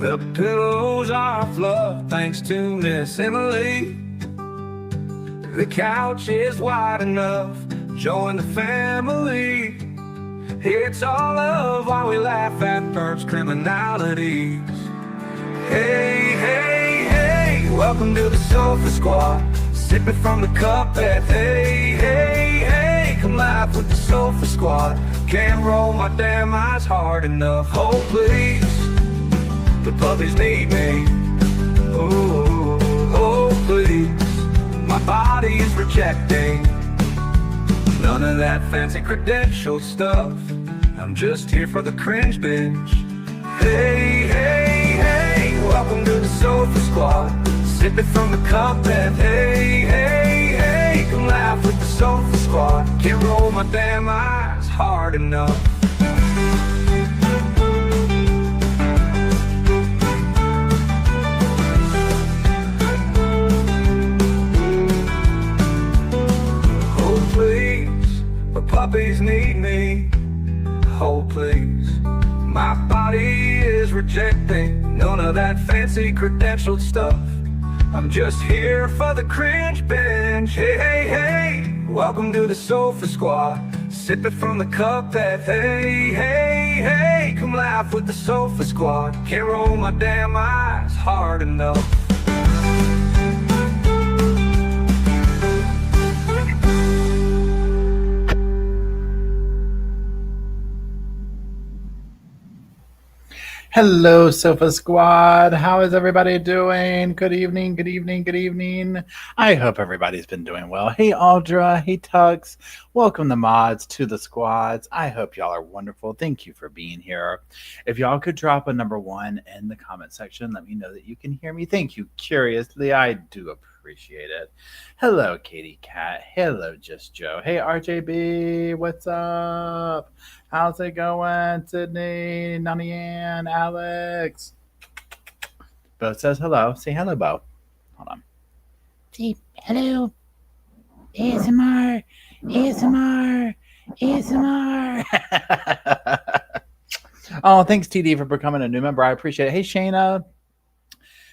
The pillows are fluff thanks to Miss Emily. The couch is wide enough, join the family. It's all love while we laugh at first criminalities. Hey, hey, hey, welcome to the Sofa Squad. Sipping from the cup at hey, hey, hey, come laugh with the Sofa Squad. Can't roll my damn eyes hard enough. Oh, please, the puppies need me. Oh, oh, please, my body is rejecting none of that fancy credential stuff. I'm just here for the cringe binge. Hey, hey, hey, welcome to the Sofa Squad. Sipping from the cup and hey, hey, hey, come laugh with the Sofa Squad. Can't roll my damn eyes hard enough. Oh please, the puppies need me. Oh please, my body is rejecting none of that fancy credentialed stuff. I'm just here for the cringe binge. Hey, hey, hey, welcome to the Sofa Squad. Sipping from the cup that hey, hey, hey, come laugh with the Sofa Squad. Can't roll my damn eyes hard enough. Hello, Sofa Squad. How is everybody doing? Good evening, good evening, good evening. I hope everybody's been doing well. Hey, Audra. Hey, Tux. Welcome the mods to the squads. I hope y'all are wonderful. Thank you for being here. If y'all could drop a number 1 in the comment section, let me know that you can hear me. Thank you, Curiously. I do appreciate it. Hello, Katie Cat. Hello, Just Joe. Hey, RJB. What's up? How's it going, Sydney, Nani Ann, Alex? Bo says hello. Say hello, Bo. Hold on. Say hello. ASMR. ASMR. ASMR. Oh, thanks, TD, for becoming a new member. I appreciate it. Hey, Shayna.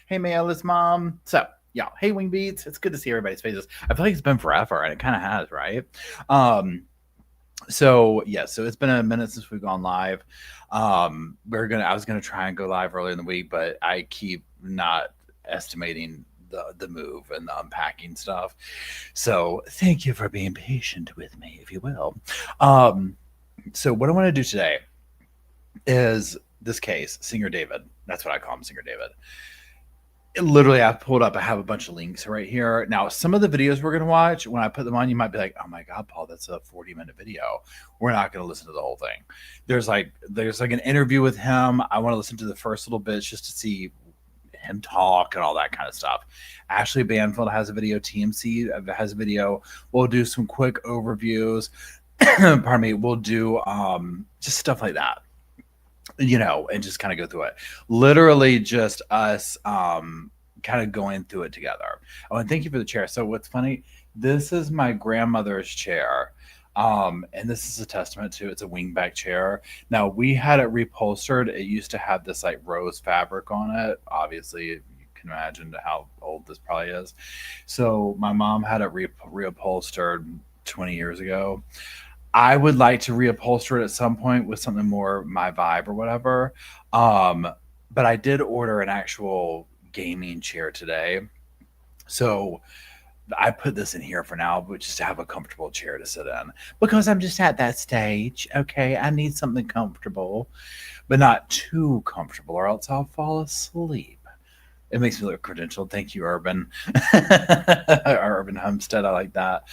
Hey, Mayla's mom. So, yeah. Hey, Wing Beats. It's good to see everybody's faces. I feel like it's been forever, and it kind of has, right? So it's been a minute since we've gone live. I was gonna try and go live earlier in the week, but I keep not estimating the move and the unpacking stuff. So thank you for being patient with me, if you will. So what I want to do today is this case, Singer David. That's what I call him, Singer David. Literally, I've pulled up. I have a bunch of links right here. Now, some of the videos we're going to watch, when I put them on, you might be like, oh my God, Paul, that's a 40-minute video. We're not going to listen to the whole thing. There's like an interview with him. I want to listen to the first little bits just to see him talk and all that kind of stuff. Ashley Banfield has a video. TMC has a video. We'll do some quick overviews. Pardon me. We'll do just stuff like that. And just kind of go through it. Literally just us kind of going through it together. Oh, and thank you for the chair. So what's funny, this is my grandmother's chair. And this is a testament to it's a wingback chair. Now, we had it reupholstered. It used to have this like rose fabric on it. Obviously, you can imagine how old this probably is. So my mom had it reupholstered 20 years ago. I would like to reupholster it at some point with something more my vibe or whatever. But I did order an actual gaming chair today. So I put this in here for now, but just to have a comfortable chair to sit in. Because I'm just at that stage, okay? I need something comfortable, but not too comfortable, or else I'll fall asleep. It makes me look credentialed. Thank you, Urban. Urban Homestead, I like that.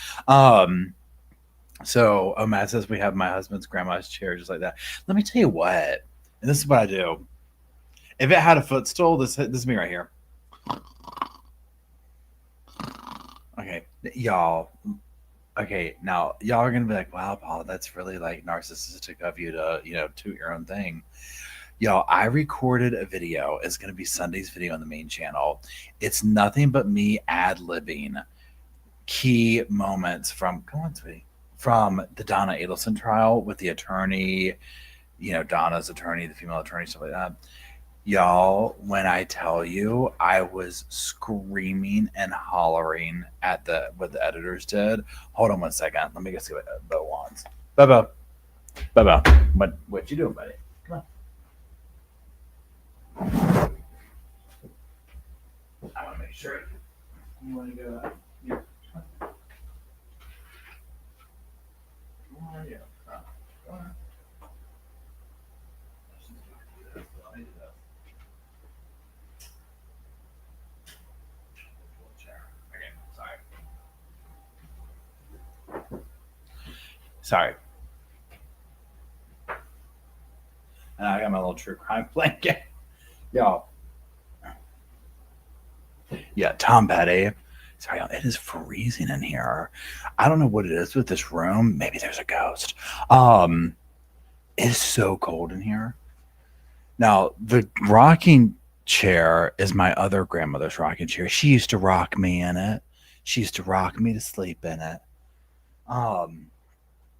So Matt says we have my husband's grandma's chair just like that. Let me tell you what, and this is what I do. If it had a footstool, this is me right here. Okay, y'all. Okay, now y'all are gonna be like, "Wow, Paul, that's really like narcissistic of you to, toot your own thing." Y'all, I recorded a video. It's gonna be Sunday's video on the main channel. It's nothing but me ad-libbing key moments from. Come on, sweetie. From the Donna Adelson trial with the attorney, Donna's attorney, the female attorney, stuff like that. Y'all, when I tell you, I was screaming and hollering at what the editors did. Hold on one second. Let me go see what Bo wants. Bo. What you doing, buddy? Come on. I want to make sure. You want to go here? Where are you? Go on. Sorry. And I got my little true crime blanket. Y'all. Yeah, Tom Petty. Sorry, y'all, it is freezing in here. I don't know what it is with this room. Maybe there's a ghost. It is so cold in here. Now, the rocking chair is my other grandmother's rocking chair. She used to rock me in it. She used to rock me to sleep in it.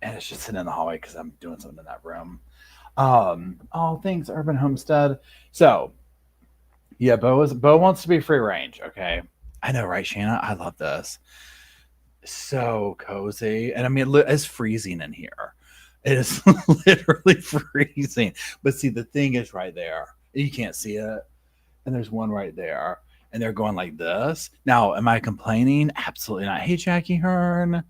And it's just sitting in the hallway because I'm doing something in that room. All things Urban Homestead. So, yeah, Bo wants to be free range. Okay, I know, right, Shanna? I love this. So cozy, and I mean, it's freezing in here. It is literally freezing. But see, the thing is right there. You can't see it, and there's one right there. And they're going like this. Now, am I complaining? Absolutely not. Hey, Jackie Hearn.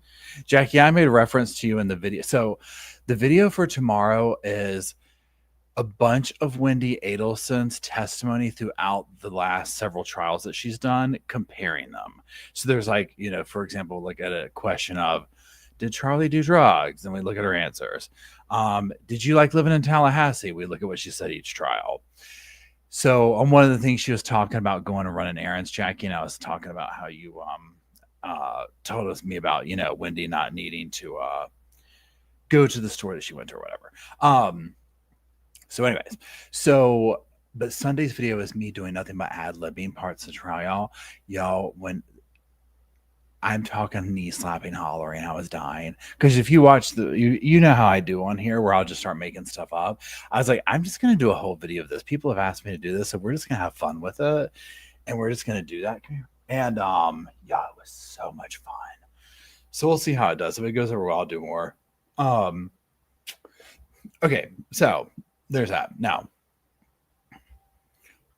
Jackie, I made a reference to you in the video. So the video for tomorrow is a bunch of Wendy Adelson's testimony throughout the last several trials that she's done, comparing them. So there's like, for example, look at a question of, did Charlie do drugs? And we look at her answers. Did you like living in Tallahassee? We look at what she said each trial. So on one of the things she was talking about going and running errands, Jackie and I was talking about how you told us me about, Wendy not needing to go to the store that she went to or whatever. So anyways, but Sunday's video is me doing nothing but ad-libbing parts of the trial. Y'all, when I'm talking knee slapping, hollering, I was dying. Because if you watch you know how I do on here where I'll just start making stuff up. I was like, I'm just going to do a whole video of this. People have asked me to do this, so we're just going to have fun with it. And we're just going to do that. And yeah, it was so much fun. So we'll see how it does. If it goes over well, I'll do more. Okay, so there's that. Now,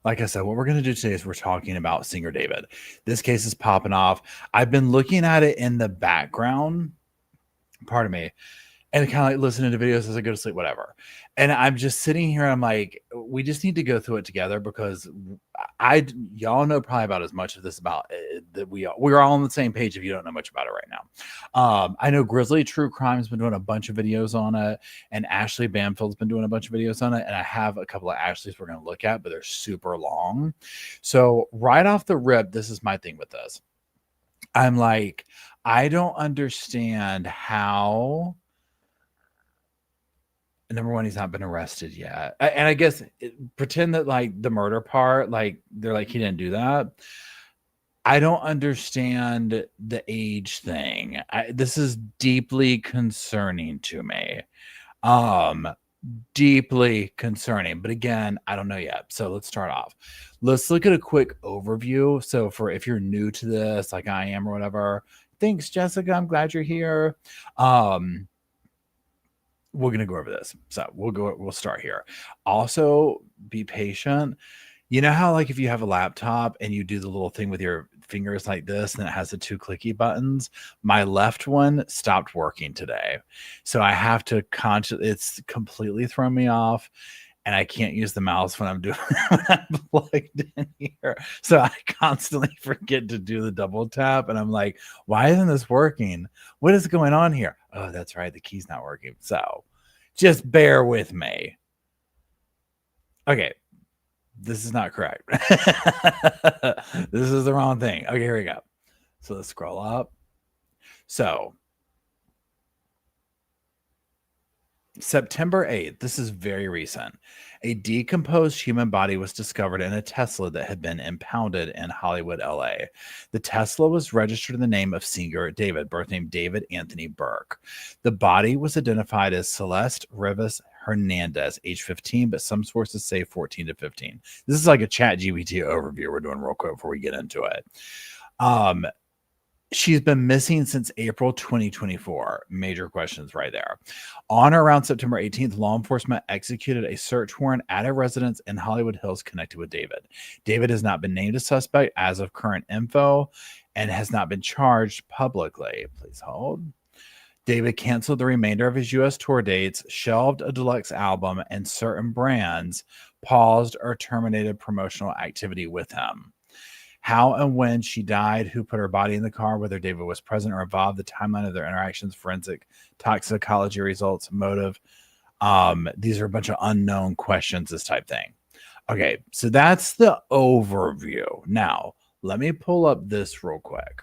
like I said, what we're going to do today is we're talking about Singer David. This case is popping off. I've been looking at it in the background, pardon me, and kind of like listening to videos as I go to sleep, whatever. And I'm just sitting here. I'm like, we just need to go through it together because y'all know probably about as much of this about that we're all on the same page if you don't know much about it right now. I know Grizzly True Crime's been doing a bunch of videos on it, and Ashley Bamfield's been doing a bunch of videos on it, and I have a couple of Ashleys we're going to look at, but they're super long. So right off the rip, this is my thing with this. I'm like, I don't understand how. Number one, he's not been arrested yet. And I guess pretend that like the murder part, like they're like, he didn't do that. I don't understand the age thing. This is deeply concerning to me. Deeply concerning. But again, I don't know yet. So let's start off. Let's look at a quick overview. So if you're new to this, like I am or whatever, thanks, Jessica. I'm glad you're here. We're going to go over this. So we'll start here. Also, be patient. You know how like if you have a laptop and you do the little thing with your fingers like this and it has the two clicky buttons, my left one stopped working today. So I have to it's completely thrown me off. And I can't use the mouse when I'm plugged in here. So I constantly forget to do the double tap. And I'm like, why isn't this working? What is going on here? Oh, that's right. The key's not working. So just bear with me. Okay. This is not correct. This is the wrong thing. Okay, here we go. So let's scroll up. So September 8th, this is very recent. A decomposed human body was discovered in a Tesla that had been impounded in Hollywood, LA. The Tesla was registered in the name of Singer David, birth name David Anthony Burke. The body was identified as Celeste Rivas Hernandez, age 15, but some sources say 14 to 15. This is like a chat GPT overview we're doing real quick before we get into it. She's been missing since April 2024. Major questions right there. On or around September 18th, law enforcement executed a search warrant at a residence in Hollywood Hills connected with David. David has not been named a suspect as of current info and has not been charged publicly. Please hold. David canceled the remainder of his U.S. tour dates, shelved a deluxe album, and certain brands paused or terminated promotional activity with him. How and when she died, who put her body in the car, whether David was present or involved, the timeline of their interactions, forensic toxicology results, motive. These are a bunch of unknown questions, this type thing. Okay, so that's the overview. Now, let me pull up this real quick.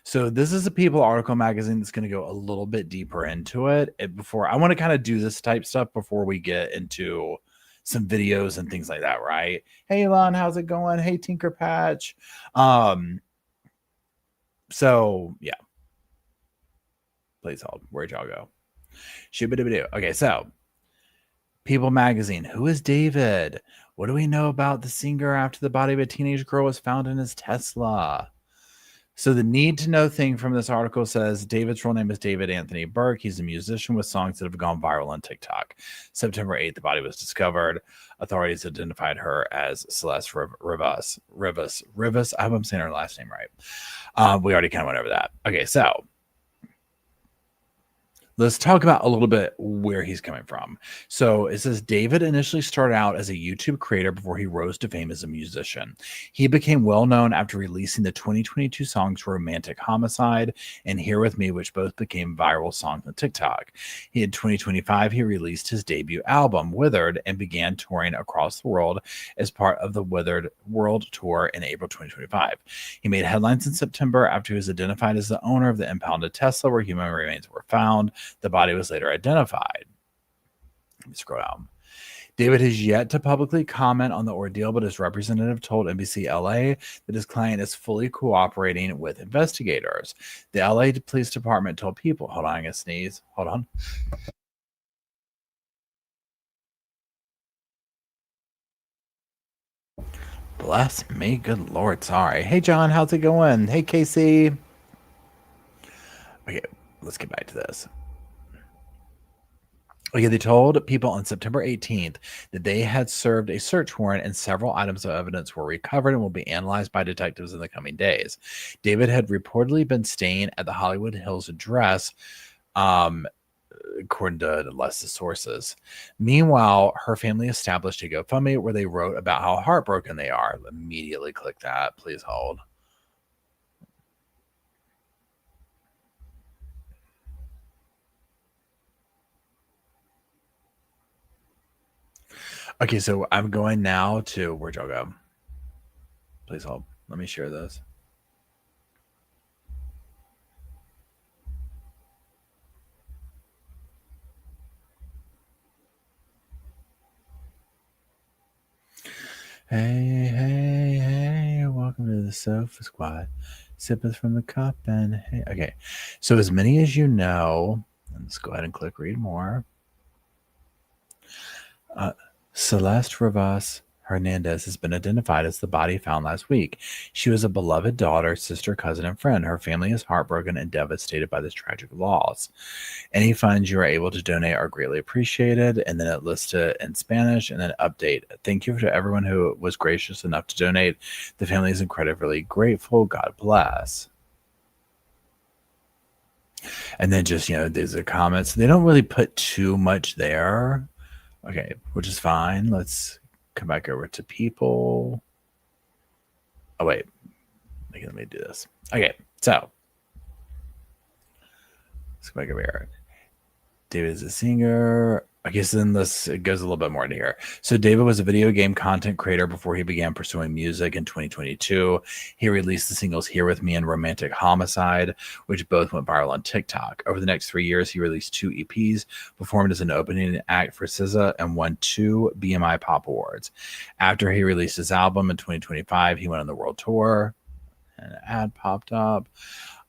So this is a People article magazine that's going to go a little bit deeper into it. Before I want to kind of do this type stuff before we get into some videos and things like that, right? Hey, Elon, how's it going? Hey, Tinker Patch. So yeah. Please hold. Where'd y'all go? Okay, so People magazine. Who is David? What do we know about the singer after the body of a teenage girl was found in his Tesla? So the need to know thing from this article says David's real name is David Anthony Burke. He's a musician with songs that have gone viral on TikTok. September 8th, the body was discovered. Authorities identified her as Celeste Rivas. I hope I'm saying her last name right. We already kind of went over that. Okay, so let's talk about a little bit where he's coming from. So it says David initially started out as a YouTube creator before he rose to fame as a musician. He became well known after releasing the 2022 songs Romantic Homicide and Here With Me, which both became viral songs on TikTok. In 2025, he released his debut album, Withered, and began touring across the world as part of the Withered World Tour in April 2025. He made headlines in September after he was identified as the owner of the impounded Tesla where human remains were found. The body was later identified. Let me scroll down. David has yet to publicly comment on the ordeal, but his representative told NBC LA that his client is fully cooperating with investigators. The LA Police Department told People, hold on, I'm gonna sneeze. Hold on. Bless me, good Lord, sorry. Hey, John, how's it going? Hey, Casey. Okay, let's get back to this. Okay, they told People on September 18th that they had served a search warrant and several items of evidence were recovered and will be analyzed by detectives in the coming days. David had reportedly been staying at the Hollywood Hills address, according to Les's sources. Meanwhile, her family established a GoFundMe where they wrote about how heartbroken they are. Immediately click that. Please hold. Okay, so I'm going now to, where'd y'all go? Please hold. Let me share this. Hey, welcome to the Sofa Squad. Sippers from the cup and hey, okay. So as many as you know, let's go ahead and click read more. Celeste Rivas Hernandez has been identified as the body found last week. She was a beloved daughter, sister, cousin, and friend. Her family is heartbroken and devastated by this tragic loss. Any funds you are able to donate are greatly appreciated. And then it lists it in Spanish and then update. Thank you to everyone who was gracious enough to donate. The family is incredibly grateful. God bless. And then just, there's the comments. They don't really put too much there. Okay, which is fine. Let's come back over to People. Oh, wait. Let me do this. Okay, so let's go back over here. David is a singer. I guess then it goes a little bit more into here. So David was a video game content creator before he began pursuing music in 2022. He released the singles Here With Me and Romantic Homicide, which both went viral on TikTok. Over the next 3 years, he released 2 EPs, performed as an opening act for SZA, and won 2 BMI Pop Awards. After he released his album in 2025, he went on the world tour. An ad popped up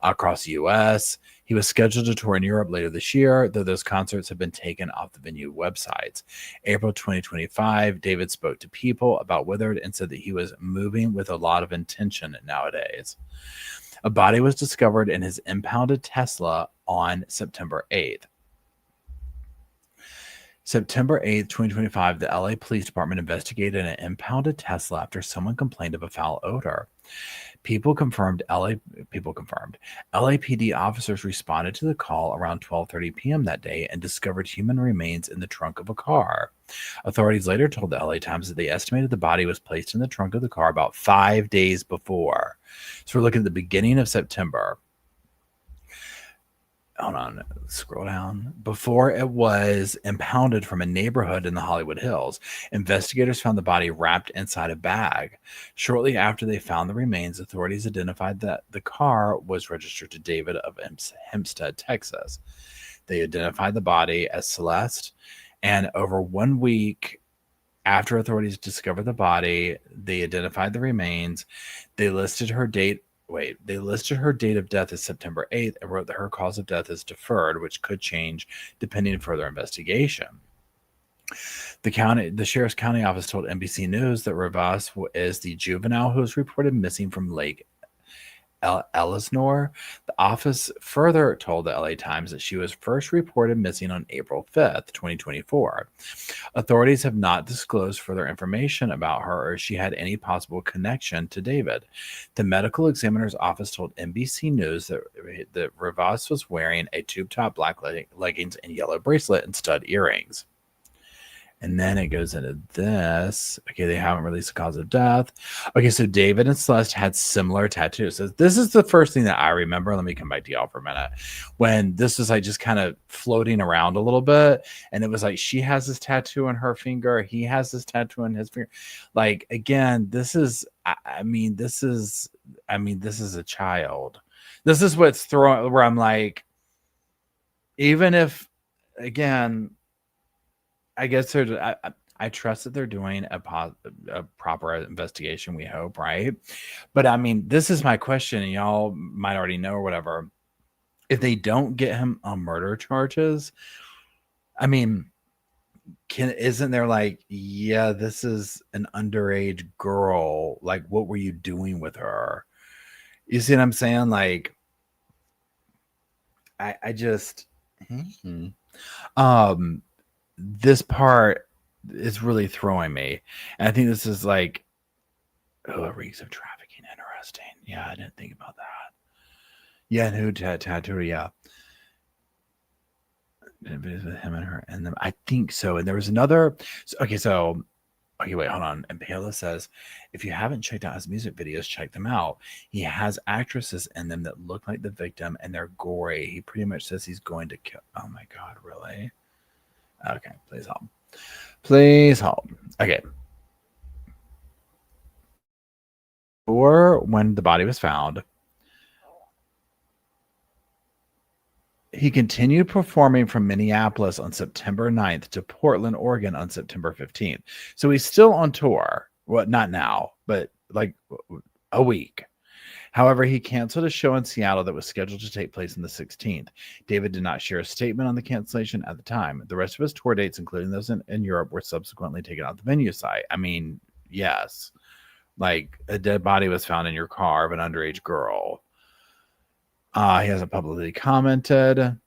across the U.S. He He was scheduled to tour in Europe later this year, though those concerts have been taken off the venue websites. April 2025, David spoke to People about Withered and said that he was moving with a lot of intention nowadays. A body was discovered in his impounded Tesla on September 8th. September 8th, 2025, the LA Police Department investigated an impounded Tesla after someone complained of a foul odor. LAPD officers responded to the call around 12:30 p.m. that day and discovered human remains in the trunk of a car. Authorities later told the LA Times that they estimated the body was placed in the trunk of the car about 5 days before. So we're looking at the beginning of September. Hold on, scroll down. Before it was impounded from a neighborhood in the Hollywood Hills, investigators found the body wrapped inside a bag. Shortly after they found the remains, authorities identified that the car was registered to David of Hempstead, Texas. They identified the body as Celeste, and over 1 week after authorities discovered the body, they identified the remains. They listed her date of death as September 8th and wrote that her cause of death is deferred, which could change depending on further investigation. The sheriff's county office told NBC News that Rivas is the juvenile who was reported missing from Lake Elsinore. The office further told the LA Times that she was first reported missing on April 5th, 2024. Authorities have not disclosed further information about her or if she had any possible connection to David. The medical examiner's office told NBC News that Rivas was wearing a tube-top black leggings and yellow bracelet and stud earrings. And then it goes into this. Okay, they haven't released the cause of death. Okay, so David and Celeste had similar tattoos. So this is the first thing that I remember. Let me come back to y'all for a minute. When this was like just kind of floating around a little bit, and it was like she has this tattoo on her finger, he has this tattoo on his finger. Like again, this is this is a child. This is what's throwing where I'm like, even if again. I guess I trust that they're doing a proper investigation, we hope, right? But I mean, this is my question, and y'all might already know or whatever. If they don't get him on murder charges, I mean, isn't there like, yeah, this is an underage girl. Like, what were you doing with her? You see what I'm saying? Like, I just, this part is really throwing me. And I think this is like, it reeks of trafficking. Interesting. Yeah, I didn't think about that. Yeah, and who tattoo? Yeah. With him and her. And then I think so. And there was another. Okay, wait, hold on. And Pela says, if you haven't checked out his music videos, check them out. He has actresses in them that look like the victim and they're gory. He pretty much says he's going to kill. Oh my God, really? Okay, please hold. Please hold. Okay. Or when the body was found, he continued performing from Minneapolis on September 9th to Portland, Oregon on September 15th. So he's still on tour. Well, not now, but like a week. However, he canceled a show in Seattle that was scheduled to take place on the 16th. David did not share a statement on the cancellation at the time. The rest of his tour dates, including those in Europe, were subsequently taken off the venue site. I mean, yes. Like, a dead body was found in your car of an underage girl. He hasn't publicly commented.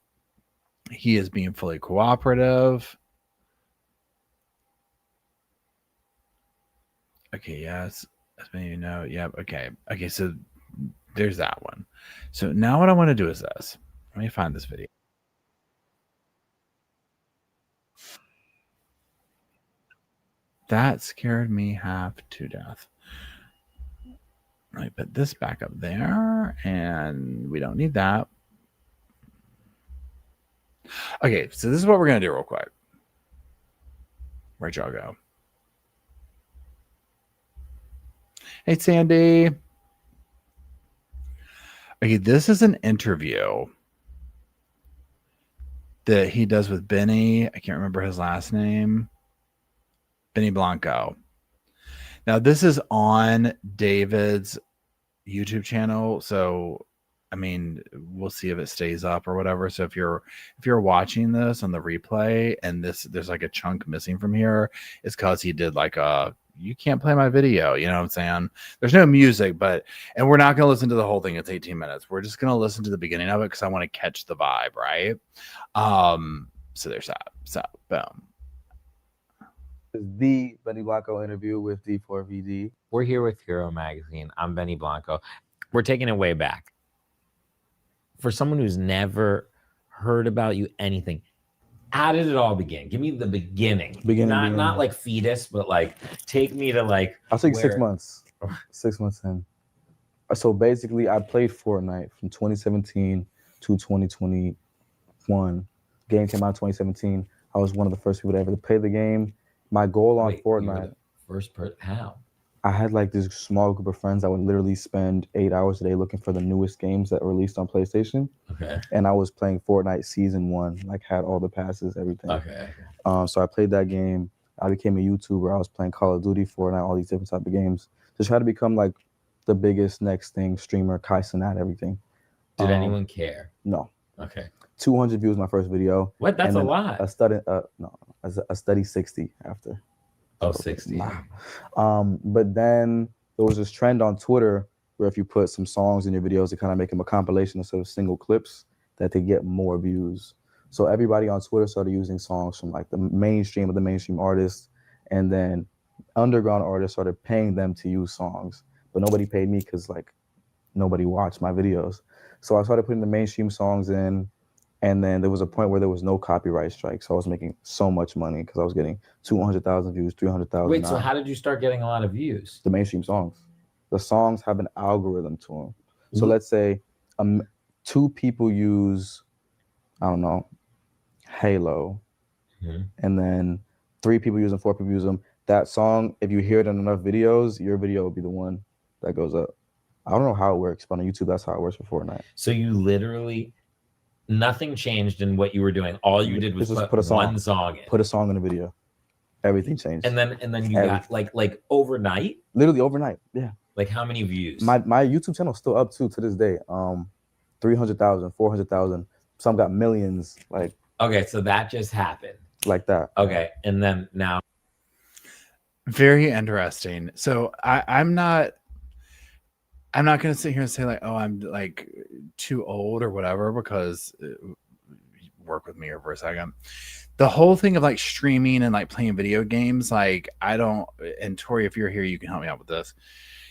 He is being fully cooperative. Okay, yes. As many of you know. Yep, okay. Okay, so there's that one. So now what I want to do is this. Let me find this video. That scared me half to death. Let me put this back up there, and we don't need that. Okay, so this is what we're going to do real quick. Where'd y'all go? Hey, Sandy. Okay, this is an interview that he does with Benny. I can't remember his last name. Benny Blanco. Now, this is on David's YouTube channel. So I mean, we'll see if it stays up or whatever. So if you're watching this on the replay and there's like a chunk missing from here, it's because he did like you can't play my video, you know what I'm saying? There's no music, and we're not gonna listen to the whole thing. It's 18 minutes. We're just gonna listen to the beginning of it because I want to catch the vibe, right? So there's that. So boom. The Benny Blanco interview with D4VD. We're here with Hero Magazine. I'm Benny Blanco. We're taking it way back. For someone who's never heard about you, anything, how did it all begin? Give me the beginning. Not like fetus, but like take me to like. I'll take 6 months. 6 months in. So basically, I played Fortnite from 2017 to 2021. Game came out in 2017. I was one of the first people to ever play the game. My goal on Fortnite. First person? How? I had like this small group of friends that would literally spend 8 hours a day looking for the newest games that were released on PlayStation. Okay. And I was playing Fortnite Season 1, like had all the passes, everything. Okay. So I played that game. I became a YouTuber. I was playing Call of Duty, Fortnite, all these different type of games to try to become like the biggest next thing, streamer, Kai Cenat, everything. Did anyone care? No. Okay. 200 views my first video. What? That's a lot. A steady 60 after. Oh, 60. But then there was this trend on Twitter where if you put some songs in your videos, to kind of make them a compilation instead of single clips, that they get more views. So everybody on Twitter started using songs from like the mainstream of the mainstream artists, and then underground artists started paying them to use songs. But nobody paid me because like nobody watched my videos. So I started putting the mainstream songs in. And then there was a point where there was no copyright strike. So I was making so much money because I was getting 200,000 views, 300,000. Wait, so how did you start getting a lot of views? The mainstream songs. The songs have an algorithm to them. So let's say 2 people use, I don't know, Halo. And then 3 people use them, 4 people use them. That song, if you hear it in enough videos, your video will be the one that goes up. I don't know how it works, but on YouTube, that's how it works for Fortnite. So you literally... Nothing changed in what you were doing. All you did was put one song in. Put a song in a video. Everything changed. And then you got like overnight? Literally overnight, yeah. Like how many views? My YouTube channel is still up to this day. 300,000, 400,000. Some got millions. Like. Okay, so that just happened. Like that. Okay, and then now. Very interesting. So I'm not going to sit here and say like, oh, I'm like too old or whatever, because work with me here for a second. The whole thing of like streaming and like playing video games, like I don't, and Tori, if you're here, you can help me out with this.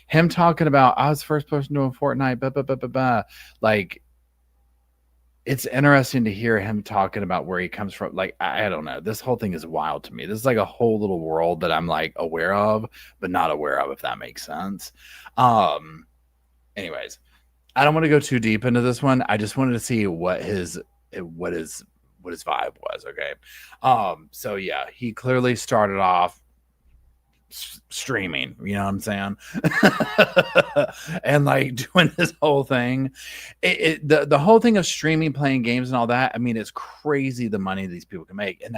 Him talking about, I was the first person doing Fortnite, blah, blah, blah, blah, blah. Like, it's interesting to hear him talking about where he comes from. Like, I don't know. This whole thing is wild to me. This is like a whole little world that I'm like aware of, but not aware of, if that makes sense. Anyways, I don't want to go too deep into this one. I just wanted to see what his vibe was. Okay. So yeah, he clearly started off streaming, you know what I'm saying? And like doing this whole thing. The whole thing of streaming, playing games and all that, I mean, it's crazy the money these people can make. And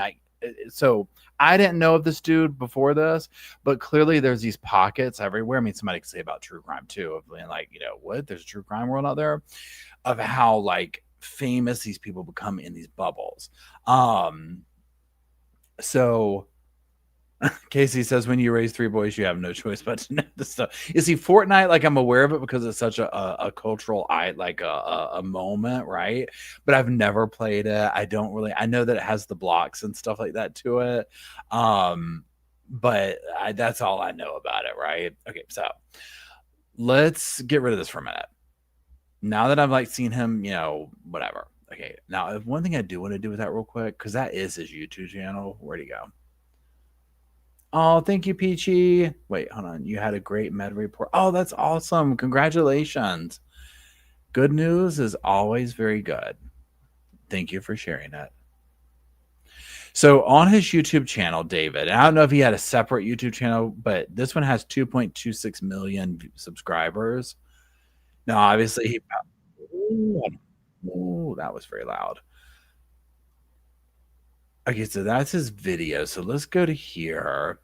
so I didn't know of this dude before this, but clearly there's these pockets everywhere. I mean, somebody could say about true crime too, of being like, you know, what? There's a true crime world out there, of how like famous these people become in these bubbles. So Casey says, when you raise 3 boys, you have no choice but to know this stuff. You see, Fortnite, like I'm aware of it because it's such a cultural, a moment, right? But I've never played it. I know that it has the blocks and stuff like that to it. But that's all I know about it, right? Okay, so let's get rid of this for a minute. Now that I've like seen him, you know, whatever. Okay, now one thing I do want to do with that real quick, because that is his YouTube channel. Where'd he go? Oh, thank you, Peachy. Wait, hold on. You had a great med report. Oh, that's awesome. Congratulations. Good news is always very good. Thank you for sharing it. So on his YouTube channel, David, and I don't know if he had a separate YouTube channel, but this one has 2.26 million subscribers. Now, obviously, that was very loud. Okay, so that's his video. So let's go to here.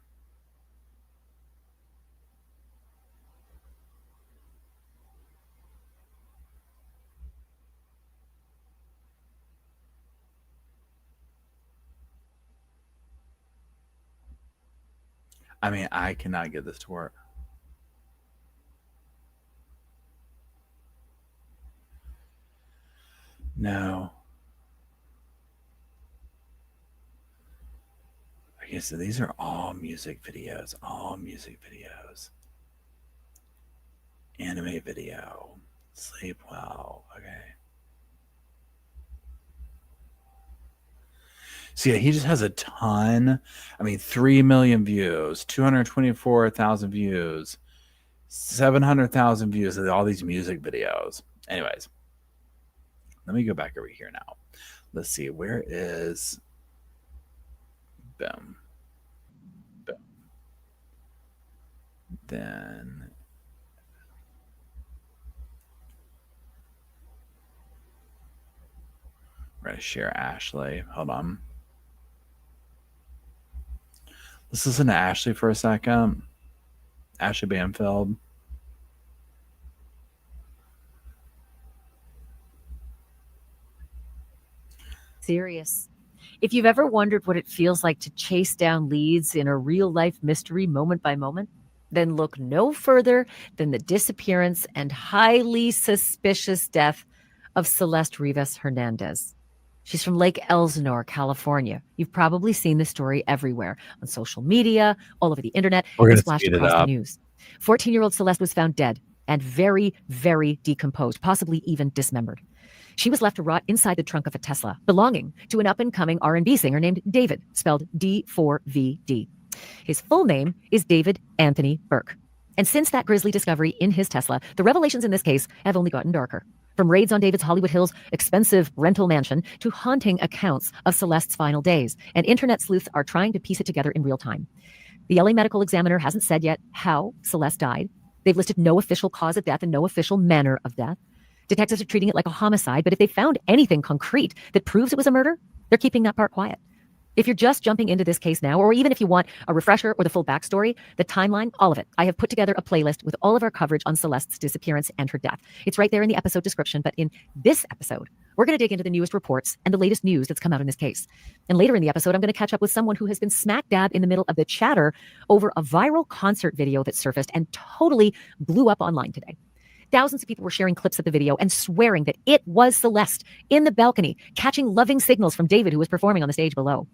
I mean, I cannot get this to work. No. Okay, so these are all music videos. Anime video. Sleep well. Okay. So yeah, he just has a ton. I mean, 3 million views, 224,000 views, 700,000 views of all these music videos. Anyways, let me go back over here now. Let's see, where is boom. Boom. Then we're gonna share Ashley. Hold on. Let's listen to Ashley for a second. Ashley Banfield. Serious. If you've ever wondered what it feels like to chase down leads in a real life mystery moment by moment, then look no further than the disappearance and highly suspicious death of Celeste Rivas Hernandez. She's from Lake Elsinore, California. You've probably seen the story everywhere on social media, all over the internet, We're and gonna splashed speed it across the up. news. 14-year-old Celeste was found dead and very, very decomposed, possibly even dismembered. She was left to rot inside the trunk of a Tesla belonging to an up-and-coming R&B singer named David, spelled D4VD. His full name is David Anthony Burke. And since that grisly discovery in his Tesla, the revelations in this case have only gotten darker. From raids on David's Hollywood Hills expensive rental mansion to haunting accounts of Celeste's final days, and internet sleuths are trying to piece it together in real time. The LA Medical Examiner hasn't said yet how Celeste died. They've listed no official cause of death and no official manner of death. Detectives are treating it like a homicide, but if they found anything concrete that proves it was a murder, they're keeping that part quiet. If you're just jumping into this case now, or even if you want a refresher or the full backstory, the timeline, all of it, I have put together a playlist with all of our coverage on Celeste's disappearance and her death. It's right there in the episode description, but in this episode, we're going to dig into the newest reports and the latest news that's come out in this case. And later in the episode, I'm going to catch up with someone who has been smack dab in the middle of the chatter over a viral concert video that surfaced and totally blew up online today. Thousands of people were sharing clips of the video and swearing that it was Celeste in the balcony, catching loving signals from David, who was performing on the stage below.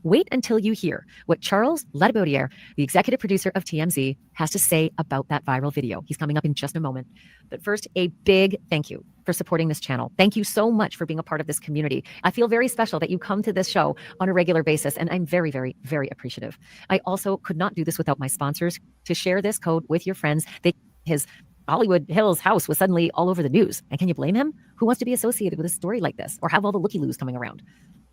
Wait until you hear what Charles Ladebaudiere, the executive producer of TMZ, has to say about that viral video. He's coming up in just a moment. But first, a big thank you for supporting this channel. Thank you so much for being a part of this community. I feel very special that you come to this show on a regular basis, and I'm very, very, very appreciative. I also could not do this without my sponsors. To share this code with your friends, his Hollywood Hills house was suddenly all over the news. And can you blame him? Who wants to be associated with a story like this or have all the looky-loos coming around?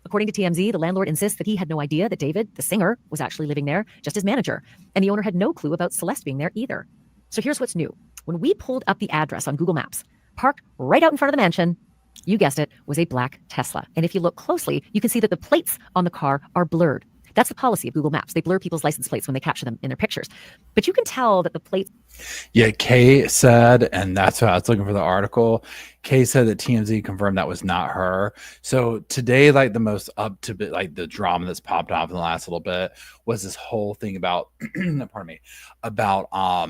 According to TMZ, the landlord insists that he had no idea that David, the singer, was actually living there, just his manager. And the owner had no clue about Celeste being there either. So here's what's new. When we pulled up the address on Google Maps, parked right out in front of the mansion, you guessed it, was a black Tesla. And if you look closely, you can see that the plates on the car are blurred. That's the policy of Google Maps. They blur people's license plates when they capture them in their pictures. But you can tell that the plates... Yeah, Kay said, and that's why I was looking for the article. Kay said that TMZ confirmed that was not her. So today, like the most up to bit, like the drama that's popped off in the last little bit was this whole thing about, pardon me, about what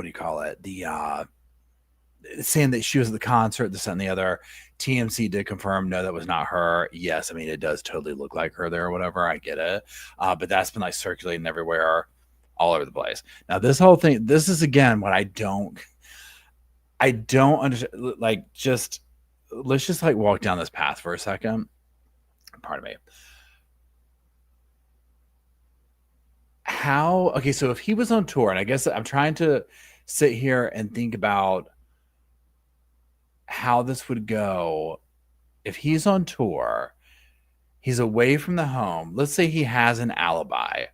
do you call it? The saying that she was at the concert, this and the other. TMZ did confirm, no, that was not her. Yes, I mean, it does totally look like her there or whatever. I get it. But that's been like circulating everywhere, all over the place. Now, this whole thing, this is again what I don't understand. Like, just let's just like walk down this path for a second. Pardon me. How, okay, so if he was on tour, and I guess I'm trying to sit here and think about how this would go if he's on tour, he's away from the home. Let's say he has an alibi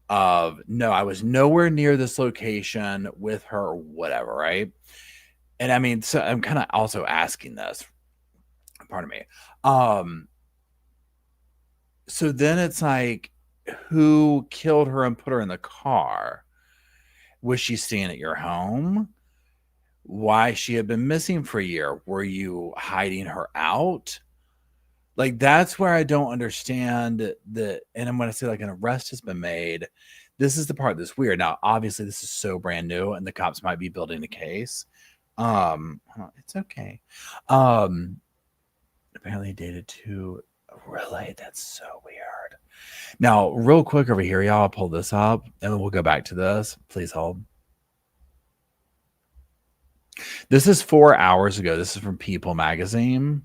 of, no, I was nowhere near this location with her or whatever, right? And I mean, so I'm kind of also asking this, pardon me. So then it's like, who killed her and put her in the car? Was she staying at your home? Why she had been missing for a year? Were you hiding her out? Like, that's where I don't understand the, and I'm going to say like an arrest has been made. This is the part that's weird. Now, obviously this is so brand new and the cops might be building a case. It's okay. Apparently dated to, really, that's so weird. Now, real quick over here, y'all, I'll pull this up and then we'll go back to this. Please hold. This is 4 hours ago. This is from People magazine.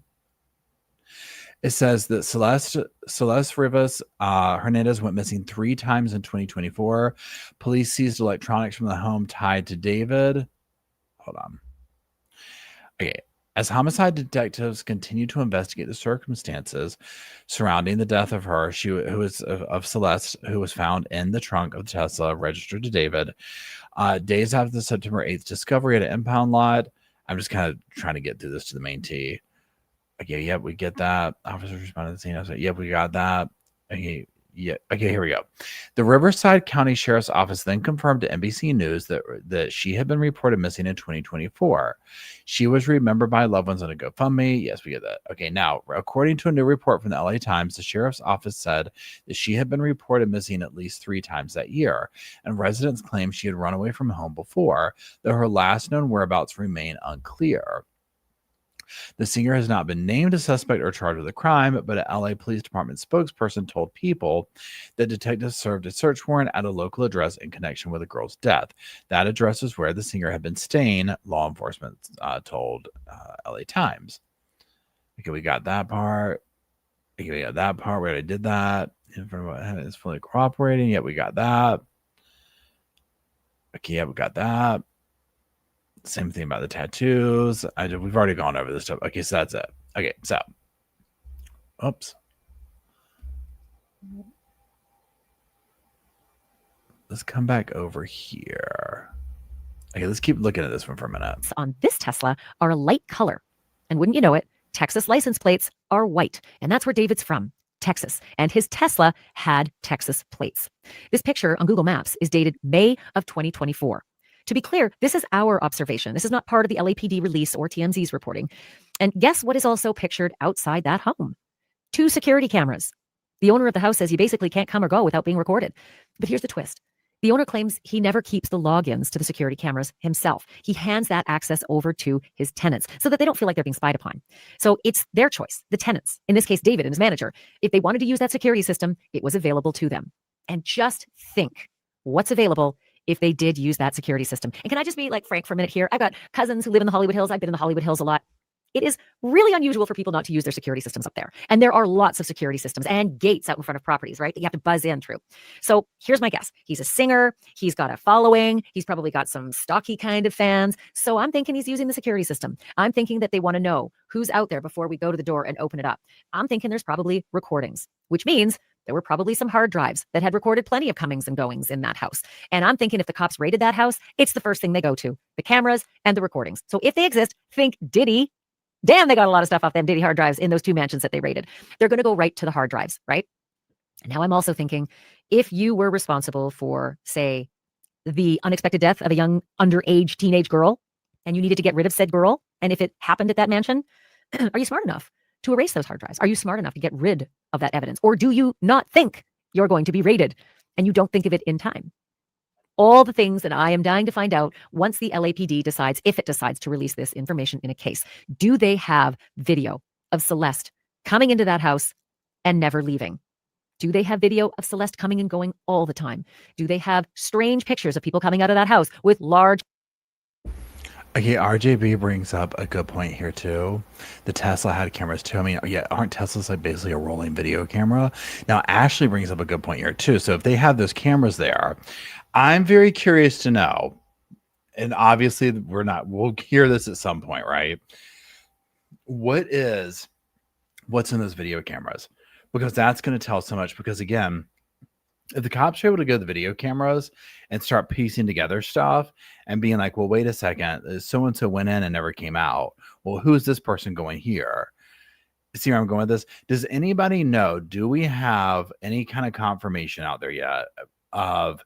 It says that Celeste Rivas Hernandez went missing 3 times in 2024. Police seized electronics from the home tied to David. Hold on. Okay. As homicide detectives continue to investigate the circumstances surrounding the death of her, of Celeste, who was found in the trunk of the Tesla registered to David, days after the September 8th discovery at an impound lot. I'm just kind of trying to get through this to the main T. Okay, yeah, we get that. Officers responded to the scene. I was like, yeah, we got that. Okay, yeah. Okay, here we go. The Riverside County Sheriff's Office then confirmed to NBC News that she had been reported missing in 2024. She was remembered by loved ones on a GoFundMe. Yes, we get that. Okay, now, according to a new report from the LA Times, the Sheriff's Office said that she had been reported missing at least 3 times that year, and residents claim she had run away from home before, though her last known whereabouts remain unclear. The singer has not been named a suspect or charged with a crime, but a LA Police Department spokesperson told People that detectives served a search warrant at a local address in connection with the girl's death. That address is where the singer had been staying, law enforcement told LA Times. Okay, we got that part. Okay, we got that part. We already did that. In front of what is fully cooperating. Yeah, we got that. Okay, yeah, we got that. Same thing about the tattoos. We've already gone over this stuff. Okay, so that's it. Okay, so, oops. Let's come back over here. Okay, let's keep looking at this one for a minute. On this Tesla are a light color. And wouldn't you know it, Texas license plates are white. And that's where David's from, Texas. And his Tesla had Texas plates. This picture on Google Maps is dated May of 2024. To be clear, this is our observation. This is not part of the LAPD release or TMZ's reporting. And guess what is also pictured outside that home? 2 security cameras. The owner of the house says you basically can't come or go without being recorded. But here's the twist. The owner claims he never keeps the logins to the security cameras himself. He hands that access over to his tenants so that they don't feel like they're being spied upon. So it's their choice, the tenants, in this case, David and his manager. If they wanted to use that security system, it was available to them. And just think what's available if they did use that security system. And can I just be like frank for a minute here? I've got cousins who live in the Hollywood Hills. I've been in the Hollywood Hills a lot. It is really unusual for people not to use their security systems up there. And there are lots of security systems and gates out in front of properties, right? That you have to buzz in through. So here's my guess. He's a singer. He's got a following. He's probably got some stocky kind of fans. So I'm thinking he's using the security system. I'm thinking that they want to know who's out there before we go to the door and open it up. I'm thinking there's probably recordings, which means there were probably some hard drives that had recorded plenty of comings and goings in that house. And I'm thinking if the cops raided that house, it's the first thing they go to, the cameras and the recordings. So if they exist, think Diddy. Damn, they got a lot of stuff off them Diddy hard drives in those 2 mansions that they raided. They're going to go right to the hard drives, right? And now I'm also thinking, if you were responsible for, say, the unexpected death of a young underage teenage girl, and you needed to get rid of said girl, and if it happened at that mansion, are you smart enough to erase those hard drives? Are you smart enough to get rid of that evidence? Or do you not think you're going to be raided and you don't think of it in time? All the things that I am dying to find out once the LAPD decides, if it decides to release this information in a case. Do they have video of Celeste coming into that house and never leaving? Do they have video of Celeste coming and going all the time? Do they have strange pictures of people coming out of that house with large... Okay, RJB brings up a good point here too. The Tesla had cameras too. I mean, yeah, aren't Teslas like basically a rolling video camera? Now, Ashley brings up a good point here too. So if they have those cameras there, I'm very curious to know, and obviously we'll hear this at some point, right? What's in those video cameras? Because that's going to tell so much. Because again, if the cops are able to go to the video cameras and start piecing together stuff and being like, well, wait a second, so-and-so went in and never came out. Well, who's this person going here? See where I'm going with this? Does anybody know, do we have any kind of confirmation out there yet of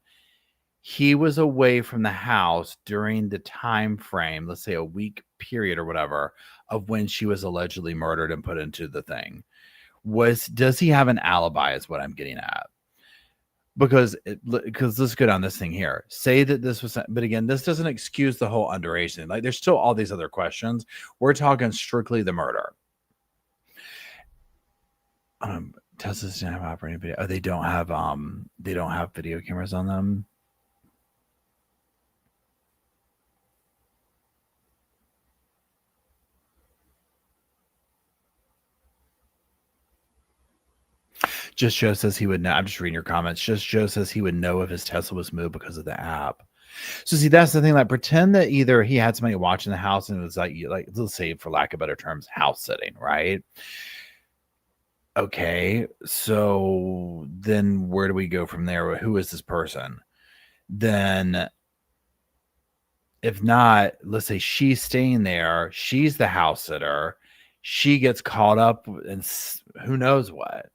he was away from the house during the time frame, let's say a week period or whatever, of when she was allegedly murdered and put into the thing? does he have an alibi is what I'm getting at. Because let's go down this thing here. Say that this was, but again, this doesn't excuse the whole underage thing. Like there's still all these other questions. We're talking strictly the murder. Tesla's didn't have operating video. Oh, they don't have video cameras on them. Just Joe says he would know. I'm just reading your comments. Just Joe says he would know if his Tesla was moved because of the app. So see, that's the thing. Like, pretend that either he had somebody watching the house and it was like let's say, for lack of better terms, house sitting, right? Okay, so then where do we go from there? Who is this person? Then, if not, let's say she's staying there. She's the house sitter. She gets caught up in who knows what.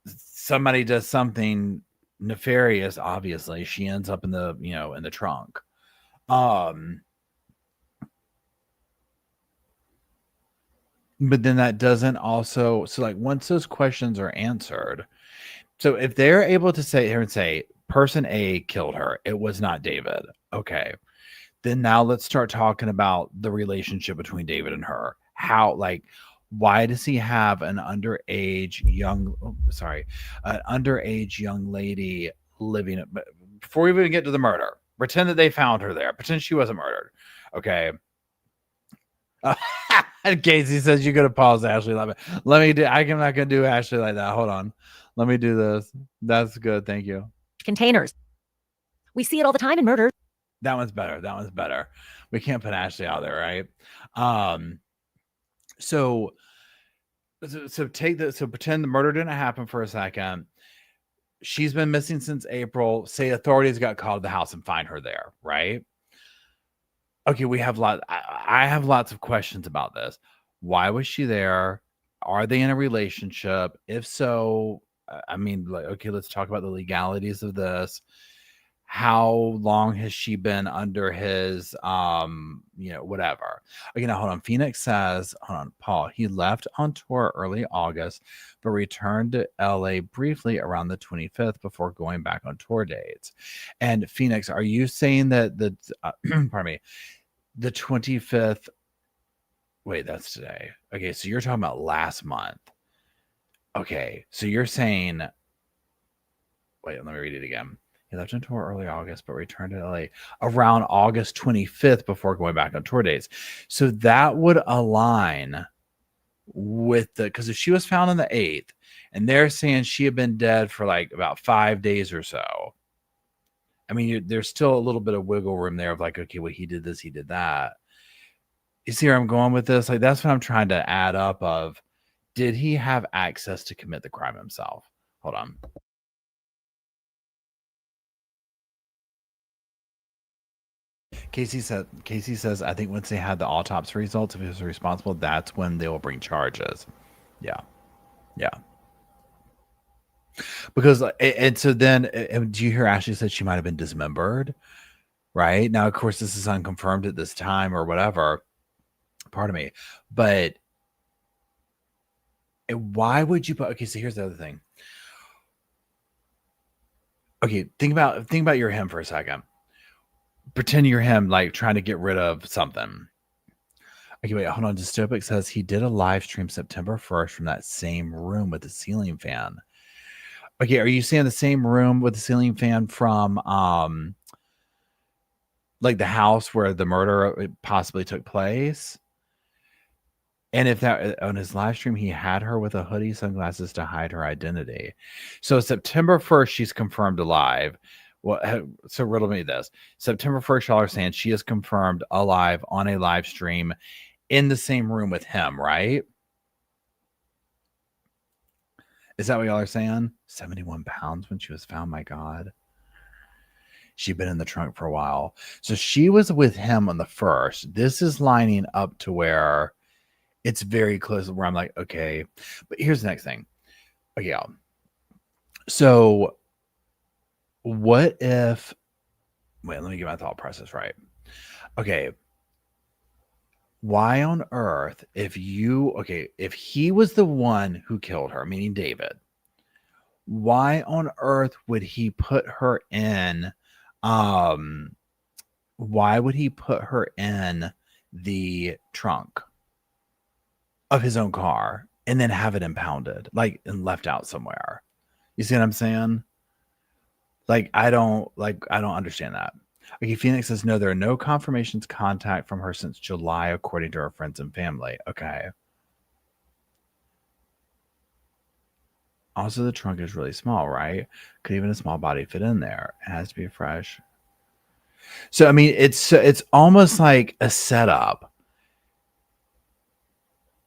Somebody does something nefarious. Obviously, she ends up in the in the trunk. But then that doesn't also, so like once those questions are answered, so if they're able to say here and say person A killed her, it was not David. Okay. Then now let's start talking about the relationship between David and her. How, like, why does he have an underage young lady living? Before we even get to the murder, pretend that they found her there. Pretend she wasn't murdered. Okay. Casey says you could have paused Ashley. Let me do. I'm not gonna do Ashley like that. Hold on. Let me do this. That's good. Thank you. Containers. We see it all the time in murder. That one's better. That one's better. We can't put Ashley out there, right? So pretend the murder didn't happen for a second. She's been missing since April. Say authorities got called to the house and find her there, right? Okay, we have I have lots of questions about this. Why was she there? Are they in a relationship? If so, I mean, like, okay, let's talk about the legalities of this. How long has she been under his, whatever. Okay, now hold on. Phoenix says, hold on, Paul, he left on tour early August, but returned to LA briefly around the 25th before going back on tour dates. And Phoenix, are you saying that pardon me, the 25th, wait, that's today. Okay, so you're talking about last month. Okay, so you're saying, wait, let me read it again. He left on tour early August, but returned to LA around August 25th before going back on tour dates. So that would align with because if she was found on the 8th and they're saying she had been dead for like about 5 days or so, I mean, there's still a little bit of wiggle room there of like, okay, well, he did this, he did that. You see where I'm going with this? Like, that's what I'm trying to add up of, did he have access to commit the crime himself? Hold on. Casey says, I think once they had the autopsy results, if he was responsible, that's when they will bring charges. Yeah. Because, and so then, do you hear Ashley said she might have been dismembered? Right? Now, of course, this is unconfirmed at this time or whatever. Pardon me. But why would you okay, so here's the other thing. Okay, think about your him for a second. Pretend you're him, like trying to get rid of something. Okay, wait, hold on. Dystopic says he did a live stream September 1st from that same room with the ceiling fan. Okay, are you saying the same room with the ceiling fan from like the house where the murder possibly took place? And if that on his live stream, he had her with a hoodie, sunglasses to hide her identity. So September 1st, she's confirmed alive. Well, so riddle me this. September 1st, y'all are saying she is confirmed alive on a live stream in the same room with him, right? Is that what y'all are saying? 71 pounds when she was found. My God. She'd been in the trunk for a while. So she was with him on the 1st. This is lining up to where it's very close, where I'm like, okay. But here's the next thing. Okay, y'all. So what if, wait, let me get my thought process right. Okay. why on earth, if he was the one who killed her, meaning David, why on earth would he put her in why would he put her in the trunk of his own car and then have it impounded, like, and left out somewhere? You see what I'm saying? I don't understand that. Okay, Phoenix says no, there are no confirmations contact from her since July, according to her friends and family. Okay. Also, the trunk is really small, right? Could even a small body fit in there? It has to be fresh. So, I mean, it's almost like a setup.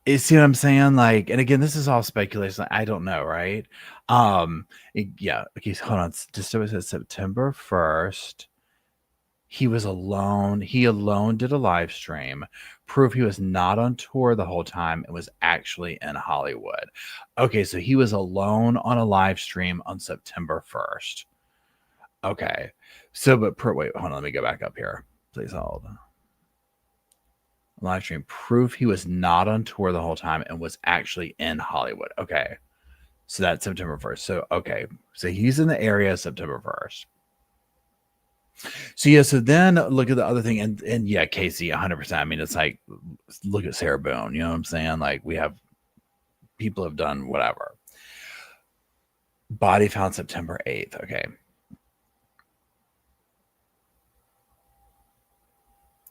You see what I'm saying? Like, and again, this is all speculation. I don't know, right? Yeah. Okay, hold on. Just so it says September 1st. He was alone. He alone did a live stream, prove he was not on tour the whole time and was actually in Hollywood. Okay, so he was alone on a live stream on September 1st. Okay. So, wait, hold on. Let me go back up here. Please hold. Live stream, proof he was not on tour the whole time and was actually in Hollywood. Okay. So that's September 1st. So, okay. So he's in the area September 1st. So yeah, so then look at the other thing, and yeah, Casey, 100%. I mean, it's like, look at Sarah Boone. You know what I'm saying? Like, we have people have done whatever. Body found September 8th. Okay.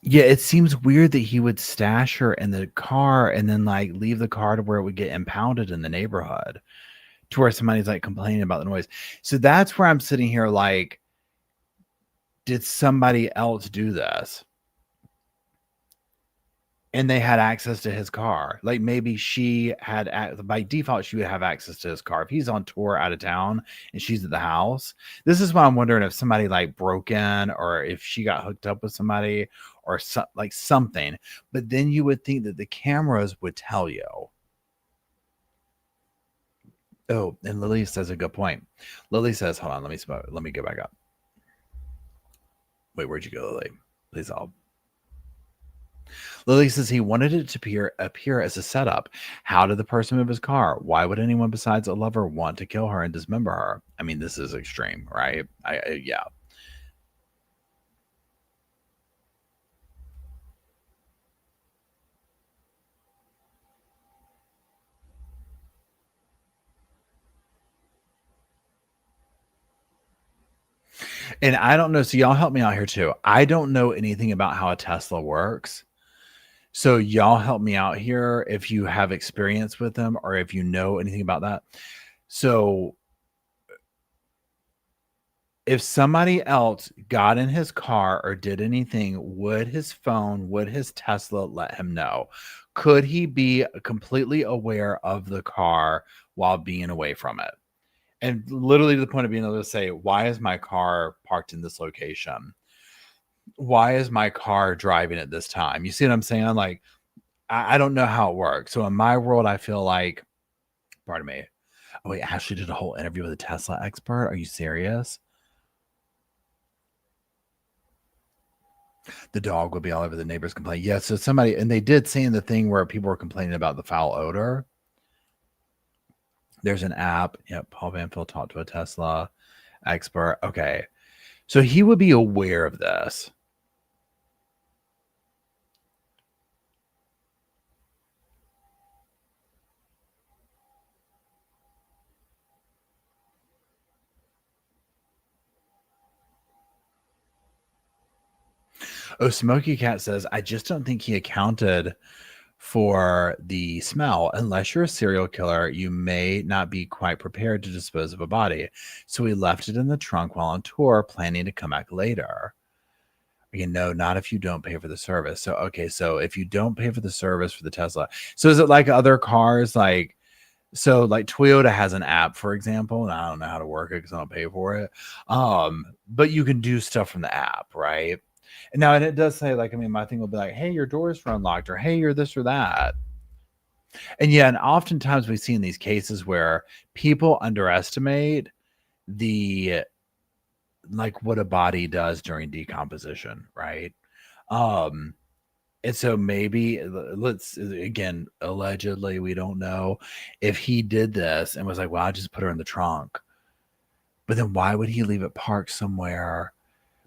Yeah, it seems weird that he would stash her in the car and then like leave the car to where it would get impounded in the neighborhood, to where somebody's like complaining about the noise. So that's where I'm sitting here like, did somebody else do this? And they had access to his car. Like, maybe she had, by default, she would have access to his car. If he's on tour out of town and she's at the house, this is why I'm wondering if somebody like broke in or if she got hooked up with somebody or like something. But then you would think that the cameras would tell you. Oh, and Lily says a good point. Lily says, hold on, let me go back up. Wait, where'd you go, Lily? Please help. Lily says he wanted it to appear as a setup. How did the person move his car? Why would anyone besides a lover want to kill her and dismember her? I mean, this is extreme, right? Yeah. And I don't know. So y'all help me out here too. I don't know anything about how a Tesla works. So y'all help me out here if you have experience with them or if you know anything about that. So if somebody else got in his car or did anything, would his phone, would his Tesla let him know? Could he be completely aware of the car while being away from it? And literally to the point of being able to say, why is my car parked in this location? Why is my car driving at this time? You see what I'm saying? Like, I don't know how it works. So in my world, I feel like, pardon me. Oh, wait, Ashley did a whole interview with a Tesla expert. Are you serious? The dog would be all over the neighbors complaining. Yeah, so somebody, and they did see in the thing where people were complaining about the foul odor. There's an app. Yep, Paul Banfield talked to a Tesla expert. Okay. So he would be aware of this. Oh, Smoky Cat says, I just don't think he accounted for the smell. Unless you're a serial killer, you may not be quite prepared to dispose of a body. So he left it in the trunk while on tour, planning to come back later. Again, no, not if you don't pay for the service. So, okay, so if you don't pay for the service for the Tesla, so is it like other cars? Like, so like Toyota has an app, for example, and I don't know how to work it because I don't pay for it. But you can do stuff from the app, right? And now, and it does say, like, I mean, my thing will be like, hey, your doors are unlocked, or hey, you're this or that. And yeah, and oftentimes we see in these cases where people underestimate the, like, what a body does during decomposition, right? And so maybe let's again, allegedly, we don't know if he did this and was like, well, I just put her in the trunk. But then why would he leave it parked somewhere?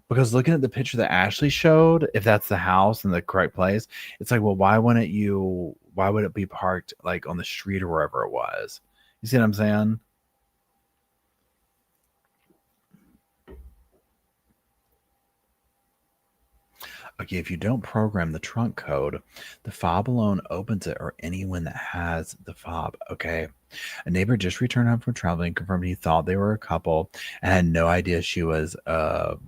Because looking at the picture that Ashley showed, if that's the house in the correct place, it's like, well, why would it be parked like on the street or wherever it was? You see what I'm saying? Okay, if you don't program the trunk code, the fob alone opens it or anyone that has the fob. Okay. A neighbor just returned home from traveling, confirmed he thought they were a couple and had no idea she was no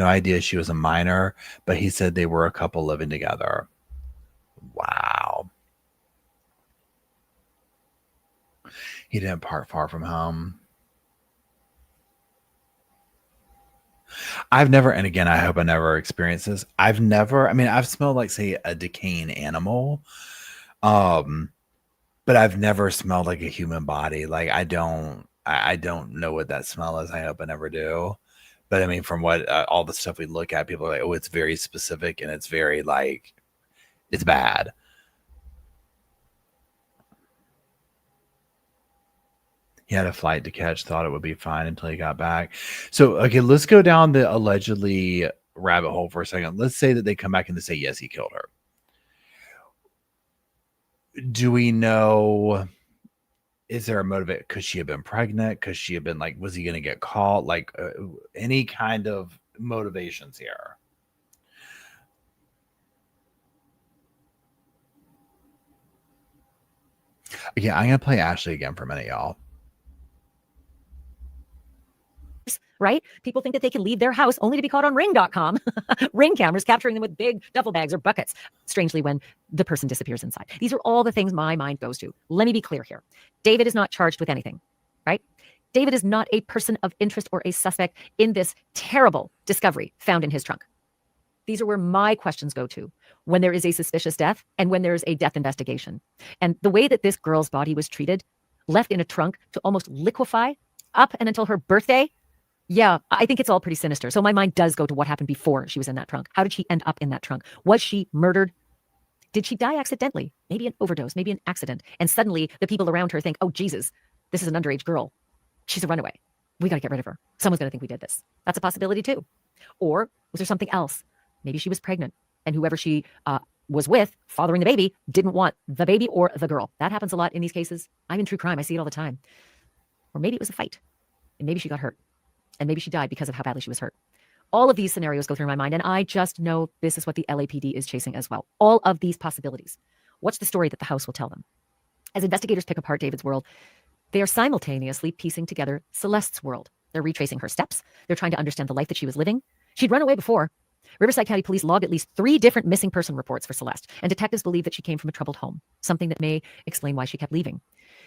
idea she was a minor, but he said they were a couple living together. Wow. He didn't park far from home. I've never, and again, I hope I never experience this. I've smelled like, say, a decaying animal. But I've never smelled like a human body. Like I don't know what that smell is. I hope I never do. But I mean, from what all the stuff we look at, people are like, oh, it's very specific and it's very like, it's bad. He had a flight to catch, thought it would be fine until he got back. So, okay, let's go down the allegedly rabbit hole for a second. Let's say that they come back and they say, yes, he killed her. Do we know, is there a motivate? Could she have been pregnant? Could she have been like, was he going to get caught? Like any kind of motivations here? Okay, I'm going to play Ashley again for a minute, y'all. Right? People think that they can leave their house only to be caught on ring.com. Ring cameras capturing them with big duffel bags or buckets, strangely, when the person disappears inside. These are all the things my mind goes to. Let me be clear here. David is not charged with anything, right? David is not a person of interest or a suspect in this terrible discovery found in his trunk. These are where my questions go to when there is a suspicious death and when there's a death investigation. And the way that this girl's body was treated, left in a trunk to almost liquefy up and until her birthday, yeah, I think it's all pretty sinister. So my mind does go to what happened before she was in that trunk. How did she end up in that trunk? Was she murdered? Did she die accidentally? Maybe an overdose, maybe an accident. And suddenly the people around her think, oh, Jesus, this is an underage girl. She's a runaway. We got to get rid of her. Someone's going to think we did this. That's a possibility too. Or was there something else? Maybe she was pregnant and whoever she was with, fathering the baby, didn't want the baby or the girl. That happens a lot in these cases. I'm in true crime. I see it all the time. Or maybe it was a fight and maybe she got hurt. And maybe she died because of how badly she was hurt. All of these scenarios go through my mind, and I just know this is what the LAPD is chasing as well. All of these possibilities. What's the story that the house will tell them? As investigators pick apart David's world, they are simultaneously piecing together Celeste's world. They're retracing her steps. They're trying to understand the life that she was living. She'd run away before. Riverside County Police logged at least 3 different missing person reports for Celeste, and detectives believe that she came from a troubled home, something that may explain why she kept leaving.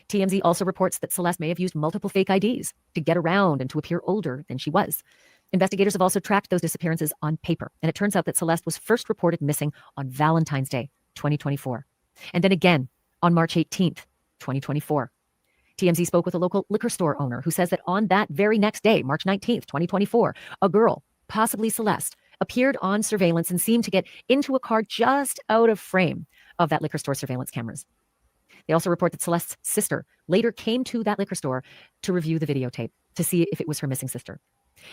TMZ also reports that Celeste may have used multiple fake IDs to get around and to appear older than she was. Investigators have also tracked those disappearances on paper, and it turns out that Celeste was first reported missing on Valentine's Day, 2024, and then again on March 18th, 2024. TMZ spoke with a local liquor store owner who says that on that very next day, March 19th, 2024, a girl, possibly Celeste, appeared on surveillance and seemed to get into a car just out of frame of that liquor store surveillance cameras. They also report that Celeste's sister later came to that liquor store to review the videotape to see if it was her missing sister.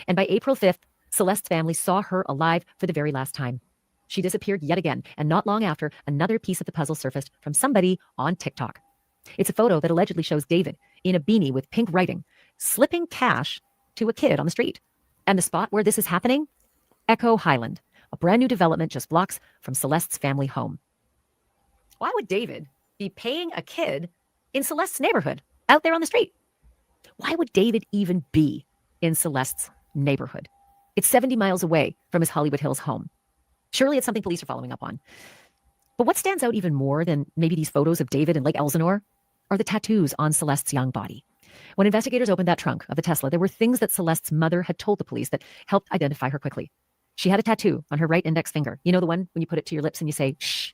And by April 5th, Celeste's family saw her alive for the very last time. She disappeared yet again, and not long after, another piece of the puzzle surfaced from somebody on TikTok. It's a photo that allegedly shows David in a beanie with pink writing, slipping cash to a kid on the street. And the spot where this is happening? Echo Highland, a brand new development just blocks from Celeste's family home. Why would David be paying a kid in Celeste's neighborhood out there on the street? Why would David even be in Celeste's neighborhood? It's 70 miles away from his Hollywood Hills home. Surely it's something police are following up on. But what stands out even more than maybe these photos of David and Lake Elsinore are the tattoos on Celeste's young body. When investigators opened that trunk of the Tesla, there were things that Celeste's mother had told the police that helped identify her quickly. She had a tattoo on her right index finger. You know the one when you put it to your lips and you say, shh?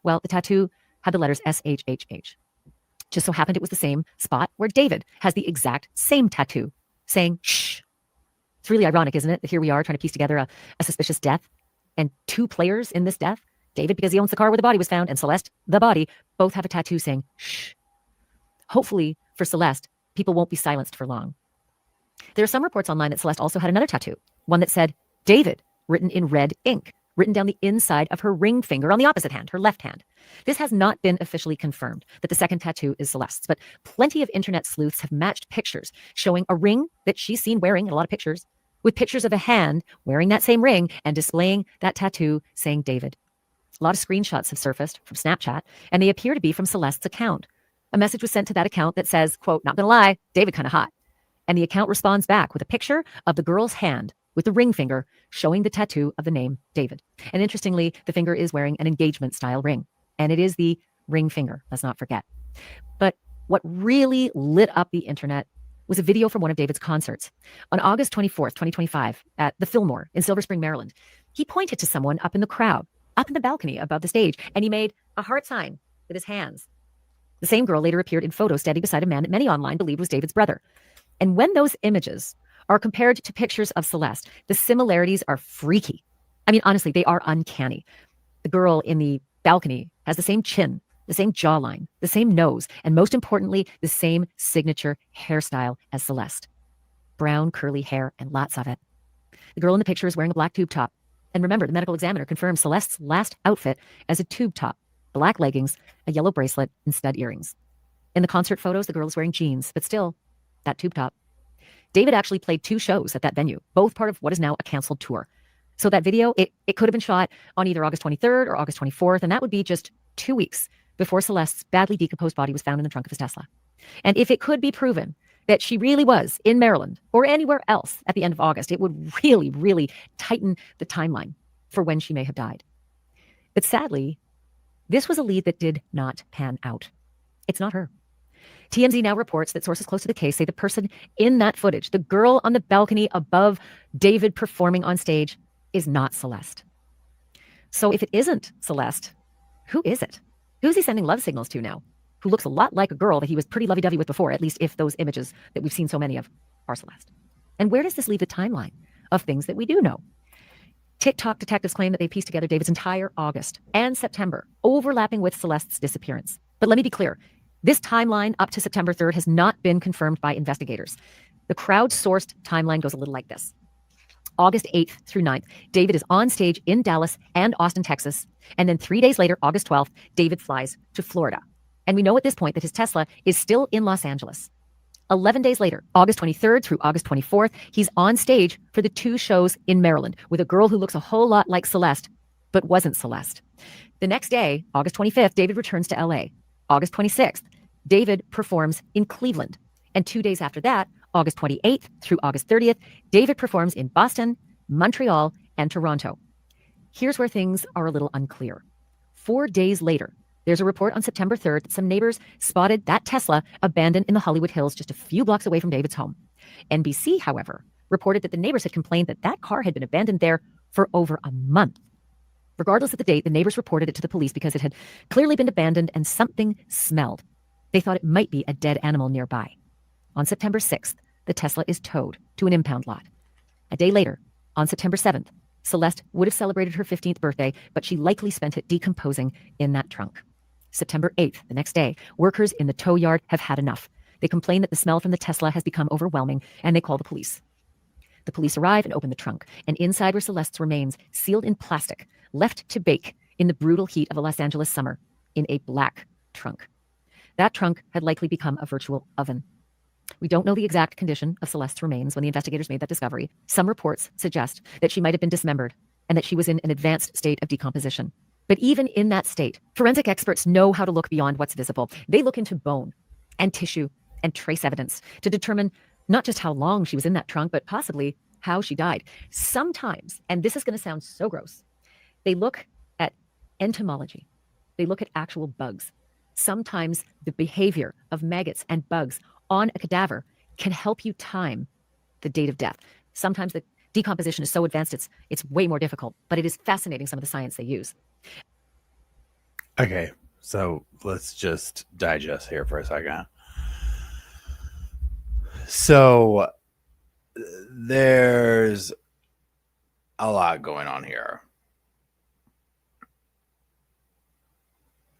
Well, the tattoo had the letters SHHH. Just so happened it was the same spot where David has the exact same tattoo saying, shh. It's really ironic, isn't it? That here we are trying to piece together a suspicious death and 2 players in this death David, because he owns the car where the body was found, and Celeste, the body, both have a tattoo saying, shh. Hopefully, for Celeste, people won't be silenced for long. There are some reports online that Celeste also had another tattoo, one that said, David, written in red ink, written down the inside of her ring finger on the opposite hand, her left hand. This has not been officially confirmed that the second tattoo is Celeste's, but plenty of internet sleuths have matched pictures showing a ring that she's seen wearing in a lot of pictures with pictures of a hand wearing that same ring and displaying that tattoo saying David. A lot of screenshots have surfaced from Snapchat, and they appear to be from Celeste's account. A message was sent to that account that says, quote, not gonna lie, David kind of hot. And the account responds back with a picture of the girl's hand with the ring finger showing the tattoo of the name David. And interestingly, the finger is wearing an engagement style ring, and it is the ring finger, let's not forget. But what really lit up the internet was a video from one of David's concerts. On August 24th, 2025, at the Fillmore in Silver Spring, Maryland, he pointed to someone up in the crowd, up in the balcony above the stage, and he made a heart sign with his hands. The same girl later appeared in photos standing beside a man that many online believed was David's brother. And when those images are compared to pictures of Celeste, the similarities are freaky. I mean, honestly, they are uncanny. The girl in the balcony has the same chin, the same jawline, the same nose, and most importantly, the same signature hairstyle as Celeste. Brown, curly hair, and lots of it. The girl in the picture is wearing a black tube top. And remember, the medical examiner confirmed Celeste's last outfit as a tube top, black leggings, a yellow bracelet, and stud earrings. In the concert photos, the girl is wearing jeans, but still, that tube top. David actually played 2 shows at that venue, both part of what is now a canceled tour. So that video, it could have been shot on either August 23rd or August 24th, and that would be just 2 weeks before Celeste's badly decomposed body was found in the trunk of his Tesla. And if it could be proven that she really was in Maryland or anywhere else at the end of August, it would really, really tighten the timeline for when she may have died. But sadly, this was a lead that did not pan out. It's not her. TMZ now reports that sources close to the case say the person in that footage, the girl on the balcony above David performing on stage, is not Celeste. So if it isn't Celeste, who is it? Who's he sending love signals to now? Who looks a lot like a girl that he was pretty lovey-dovey with before, at least if those images that we've seen so many of are Celeste. And where does this leave the timeline of things that we do know? TikTok detectives claim that they pieced together David's entire August and September, overlapping with Celeste's disappearance. But let me be clear. This timeline up to September 3rd has not been confirmed by investigators. The crowd-sourced timeline goes a little like this. August 8th through 9th, David is on stage in Dallas and Austin, Texas. And then 3 days later, August 12th, David flies to Florida. And we know at this point that his Tesla is still in Los Angeles. 11 days later, August 23rd through August 24th, he's on stage for the 2 shows in Maryland with a girl who looks a whole lot like Celeste, but wasn't Celeste. The next day, August 25th, David returns to LA. August 26th, David performs in Cleveland. And 2 days after that, August 28th through August 30th, David performs in Boston, Montreal, and Toronto. Here's where things are a little unclear. 4 days later, there's a report on September 3rd that some neighbors spotted that Tesla abandoned in the Hollywood Hills just a few blocks away from David's home. NBC, however, reported that the neighbors had complained that that car had been abandoned there for over a month. Regardless of the date, the neighbors reported it to the police because it had clearly been abandoned and something smelled. They thought it might be a dead animal nearby. On September 6th, the Tesla is towed to an impound lot. A day later, on September 7th, Celeste would have celebrated her 15th birthday, but she likely spent it decomposing in that trunk. September 8th, the next day, workers in the tow yard have had enough. They complain that the smell from the Tesla has become overwhelming, and they call the police. The police arrive and open the trunk, and inside were Celeste's remains, sealed in plastic, left to bake in the brutal heat of a Los Angeles summer in a black trunk. That trunk had likely become a virtual oven. We don't know the exact condition of Celeste's remains when the investigators made that discovery. Some reports suggest that she might have been dismembered and that she was in an advanced state of decomposition. But even in that state, forensic experts know how to look beyond what's visible. They look into bone and tissue and trace evidence to determine not just how long she was in that trunk, but possibly how she died. Sometimes, and this is going to sound so gross, they look at entomology. They look at actual bugs. Sometimes the behavior of maggots and bugs on a cadaver can help you time the date of death. Sometimes the decomposition is so advanced it's way more difficult, but it is fascinating some of the science they use. Okay, so let's just digest here for a second. So there's a lot going on here.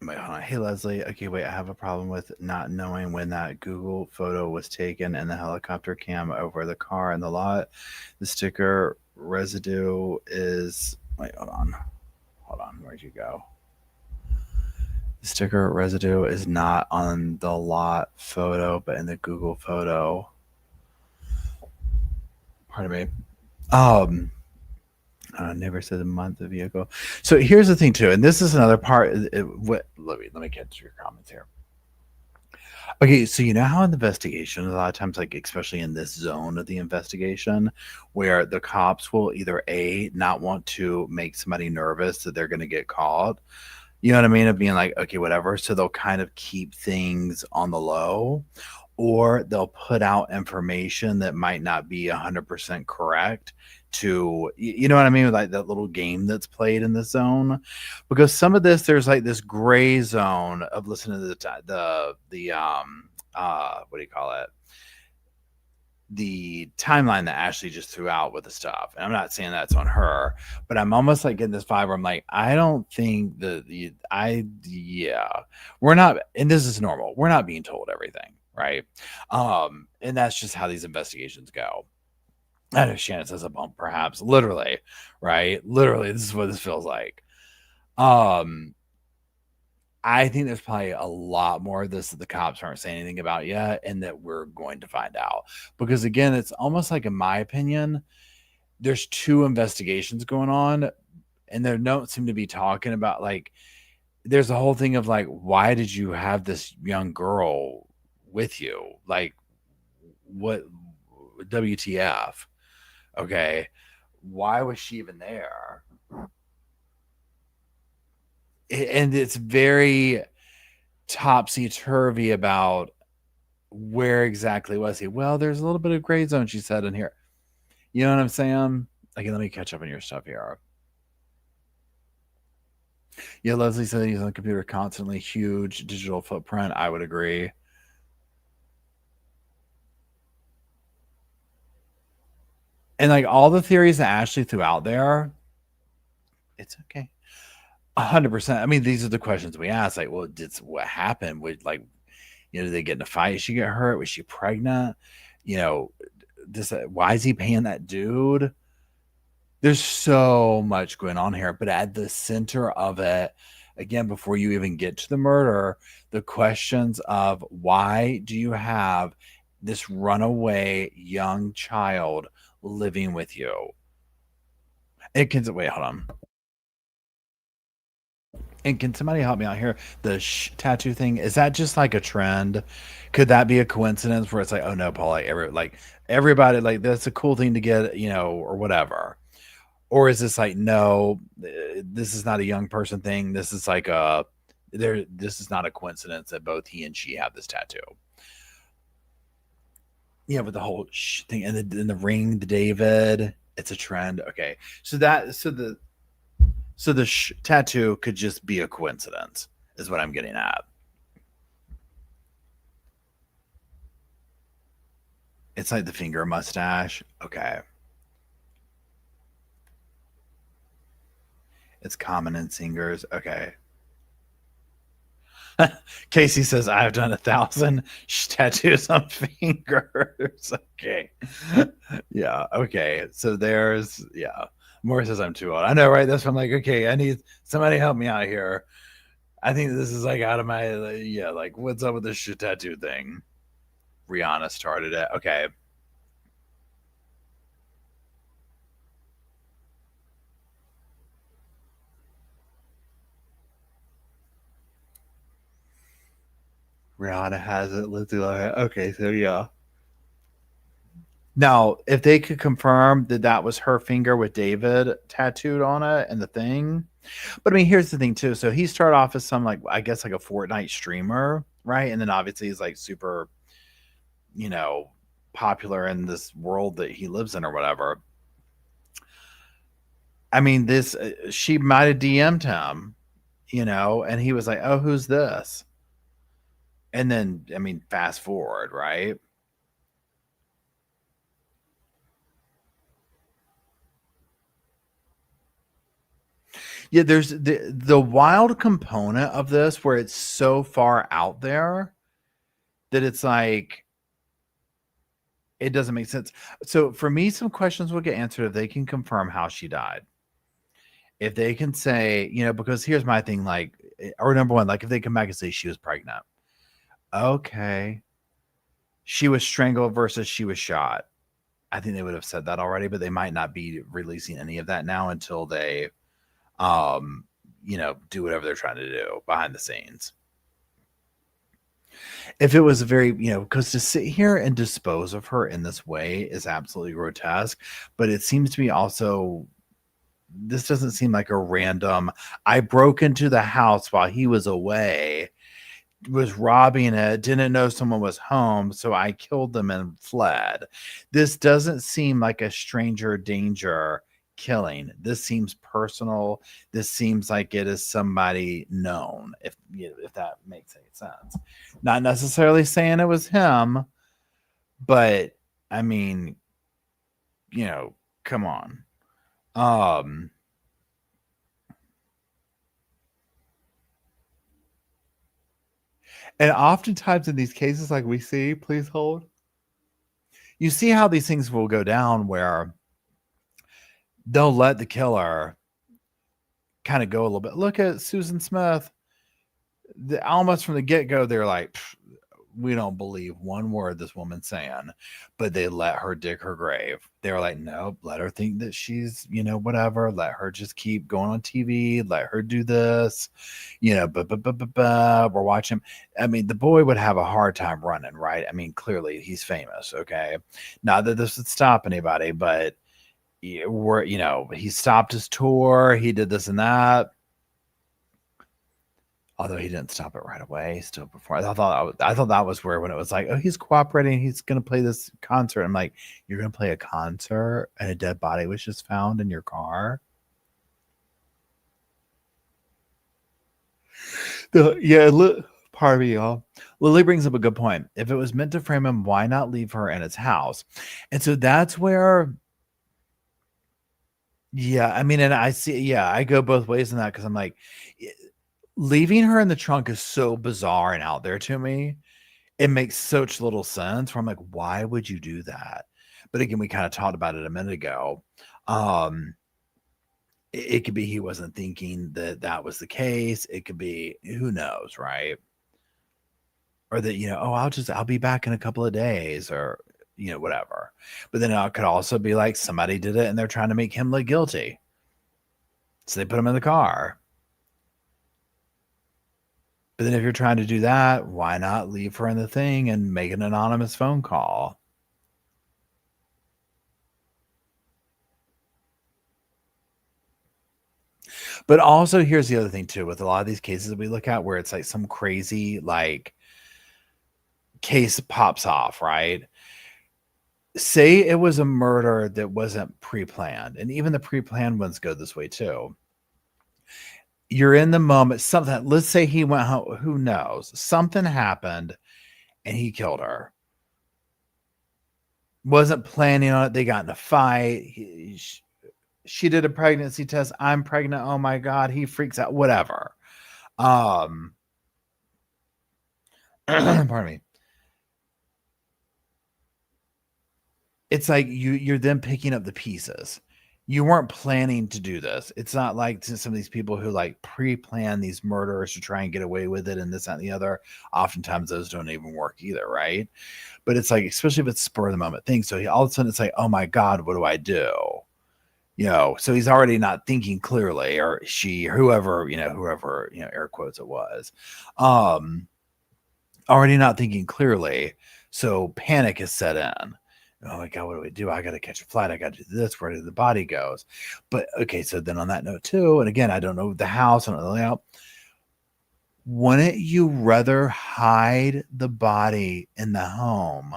Wait, hold on. Hey, Leslie. Okay, wait. I have a problem with not knowing when that Google photo was taken and the helicopter cam over the car in the lot. The sticker residue is. Wait, hold on. Hold on. Where'd you go? The sticker residue is not on the lot photo, but in the Google photo. Pardon me. Never said the month of vehicle. So here's the thing too, and this is another part. Let me get to your comments here. Okay, so you know how in the investigation, a lot of times, like especially in this zone of the investigation, where the cops will either not want to make somebody nervous that they're going to get caught. You know what I mean? Of being like, okay, whatever. So they'll kind of keep things on the low, or they'll put out information that might not be 100% correct to, you know what I mean? Like that little game that's played in the zone, because some of this, there's like this gray zone of listening to what do you call it? The timeline that Ashley just threw out with the stuff. And I'm not saying that's on her, but I'm almost like getting this vibe where I'm like, I don't think we're not, and this is normal. We're not being told everything, right? And that's just how these investigations go. I know Shannon says a bump, perhaps, literally, right? Literally, this is what this feels like. I think there's probably a lot more of this that the cops aren't saying anything about yet, and that we're going to find out. Because again, it's almost like, in my opinion, there's two investigations going on, and they don't seem to be talking about, like, there's a whole thing of like, why did you have this young girl with you? Like, what WTF? Okay. Why was she even there? And it's very topsy-turvy about where exactly was he. Well, there's a little bit of gray zone, she said in here. You know what I'm saying? Okay, let me catch up on your stuff here. Yeah, Leslie said he's on the computer constantly. Huge digital footprint. I would agree. And like all the theories that Ashley threw out there, it's okay. 100%. I mean, these are the questions we ask. Like, well, what happened? Would, like, you know, did they get in a fight? Did she get hurt? Was she pregnant? You know, why is he paying that dude? There's so much going on here, but at the center of it, again, before you even get to the murder, the questions of why do you have this runaway young child living with you? It can wait, hold on. And can somebody help me out here? The tattoo thing, is that just like a trend? Could that be a coincidence where it's like, oh no, Paul, like everybody, like that's a cool thing to get, you know, or whatever? Or is this like, no, this is not a young person thing. This is like this is not a coincidence that both he and she have this tattoo. Yeah, with the whole thing and the ring, the David, it's a trend. Okay, so the tattoo could just be a coincidence, is what I'm getting at. It's like the finger mustache. Okay. It's common in singers. Okay. Casey says, I've done 1,000 tattoos on fingers. Okay. Yeah. Okay. So there's, yeah. Moore says I'm too old. I know, right? That's why I'm like, okay, I need somebody help me out here. I think this is like out of my, like, what's up with this shit tattoo thing? Rihanna started it. Okay. Rihanna has it. Lizzie Lohan. Okay, so yeah. Now, if they could confirm that that was her finger with David tattooed on it and the thing, but I mean, here's the thing too. So he started off as some, like, I guess like a Fortnite streamer, right? And then obviously he's like super, you know, popular in this world that he lives in or whatever. I mean, she might have DM'd him, you know, and he was like, oh, who's this? And then, I mean, fast forward, right? Yeah, there's the wild component of this where it's so far out there that it's like it doesn't make sense. So for me, some questions will get answered if they can confirm how she died. If they can say, because here's my thing, like, or number one, like if they come back and say she was pregnant, okay, she was strangled versus she was shot. I think they would have said that already, but they might not be releasing any of that now until they, do whatever they're trying to do behind the scenes. If it was very, because to sit here and dispose of her in this way is absolutely grotesque, but it seems to be also, this doesn't seem like a random, I broke into the house while he was away, was robbing it, didn't know someone was home, so I killed them and fled. This doesn't seem like a stranger danger killing. This seems personal. This seems like it is somebody known, if that makes any sense. Not necessarily saying it was him, but I mean, come on. And oftentimes in these cases, like we see, please hold, you see how these things will go down where they'll let the killer kind of go a little bit. Look at Susan Smith. Almost from the get-go, they're like, we don't believe one word this woman's saying, but they let her dig her grave. They were like, nope, let her think that she's, whatever. Let her just keep going on TV. Let her do this, we're watching. I mean, the boy would have a hard time running, right? I mean, clearly he's famous. Okay. Not that this would stop anybody, but he stopped his tour. He did this and that. Although he didn't stop it right away, still before I thought that was where, when it was like, oh, he's cooperating, he's gonna play this concert. I'm like, you're gonna play a concert and a dead body was just found in your car? Pardon me, y'all. Lily brings up a good point. If it was meant to frame him, why not leave her in his house? And so that's where, I mean, and I see, I go both ways in that because I'm like, leaving her in the trunk is so bizarre and out there to me. It makes such little sense where I'm like, why would you do that? But again, we kind of talked about it a minute ago. It could be he wasn't thinking that was the case. It could be, who knows, right? Or that, I'll be back in a couple of days, or, whatever. But then it could also be like somebody did it and they're trying to make him look guilty. So they put him in the car. But then if you're trying to do that, why not leave her in the thing and make an anonymous phone call? But also, here's the other thing too, with a lot of these cases that we look at where it's like some crazy like case pops off, right? Say it was a murder that wasn't pre-planned, and even the pre-planned ones go this way too. You're in the moment, something, let's say he went home, who knows? Something happened and he killed her. Wasn't planning on it. They got in a fight. She did a pregnancy test. I'm pregnant. Oh my God. He freaks out. Whatever. Pardon me. It's like you're then picking up the pieces. You weren't planning to do this. It's not like some of these people who like pre-plan these murders to try and get away with it and this, that, and the other. Oftentimes those don't even work either, right? But it's like, especially if it's spur of the moment thing. So all of a sudden it's like, oh my God, what do I do? So he's already not thinking clearly, or she, whoever, air quotes it was, already not thinking clearly. So panic is set in. Oh my God, what do we do? I got to catch a flight. I got to do this. Where did the body goes? But okay, so then on that note too, and again, I don't know the house, I don't know the layout. Wouldn't you rather hide the body in the home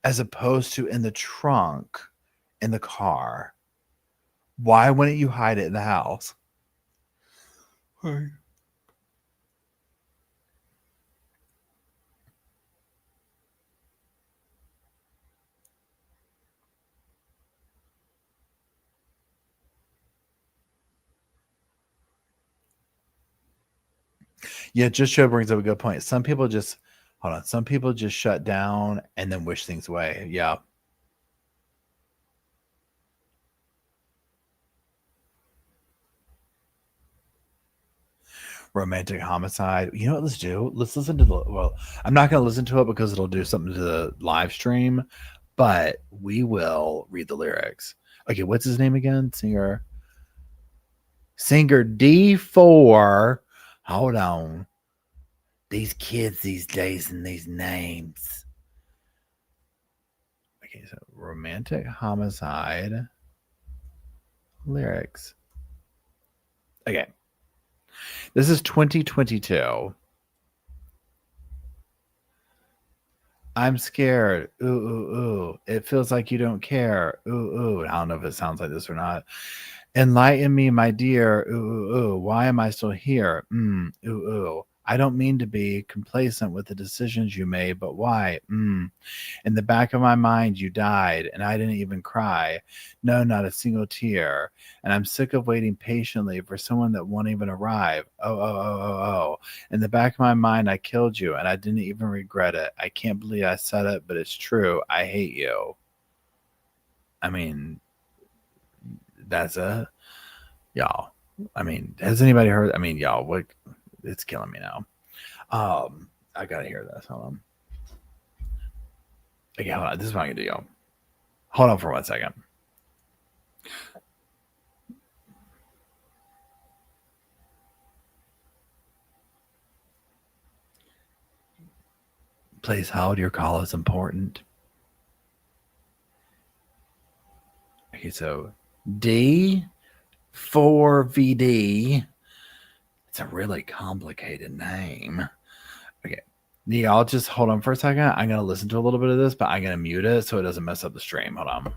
as opposed to in the trunk in the car? Why wouldn't you hide it in the house? Yeah, just Joe brings up a good point. Some people just hold on. Some people just shut down and then wish things away. Yeah. Romantic homicide. You know what? Let's do. Let's listen to the. Well, I'm not going to listen to it because it'll do something to the live stream, but we will read the lyrics. Okay, what's his name again? Singer D4. Hold on. These kids these days and these names. Okay, so romantic homicide lyrics. Okay. This is 2022. I'm scared. Ooh, ooh, ooh. It feels like you don't care. Ooh, ooh. I don't know if it sounds like this or not. Enlighten me, my dear. Ooh, ooh, ooh. Why am I still here? Ooh, ooh. I don't mean to be complacent with the decisions you made, but why? In the back of my mind, you died, and I didn't even cry. No, not a single tear. And I'm sick of waiting patiently for someone that won't even arrive. Oh, oh, oh, oh, oh. In the back of my mind, I killed you, and I didn't even regret it. I can't believe I said it, but it's true. I hate you. I mean, that's a y'all. I mean, has anybody heard? I mean, y'all, what? It's killing me now. I gotta hear this. Hold on. Okay, hold on. This is what I'm gonna do, y'all. Hold on for 1 second. Please hold. Your call is important. Okay, so D4VD. It's a really complicated name. Okay. Y'all just hold on for a second. I'm going to listen to a little bit of this, but I'm going to mute it so it doesn't mess up the stream. Hold on.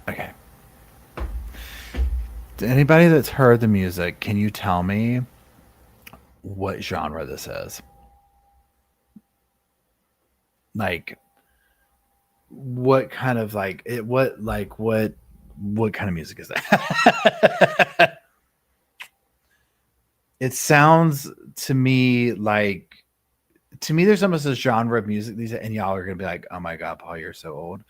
Okay. To anybody that's heard the music, can you tell me what genre this is? Like, what kind of like it? What kind of music is that? It sounds to me like there's almost a genre of music these, and y'all are gonna be like, oh my god, Paul, you're so old.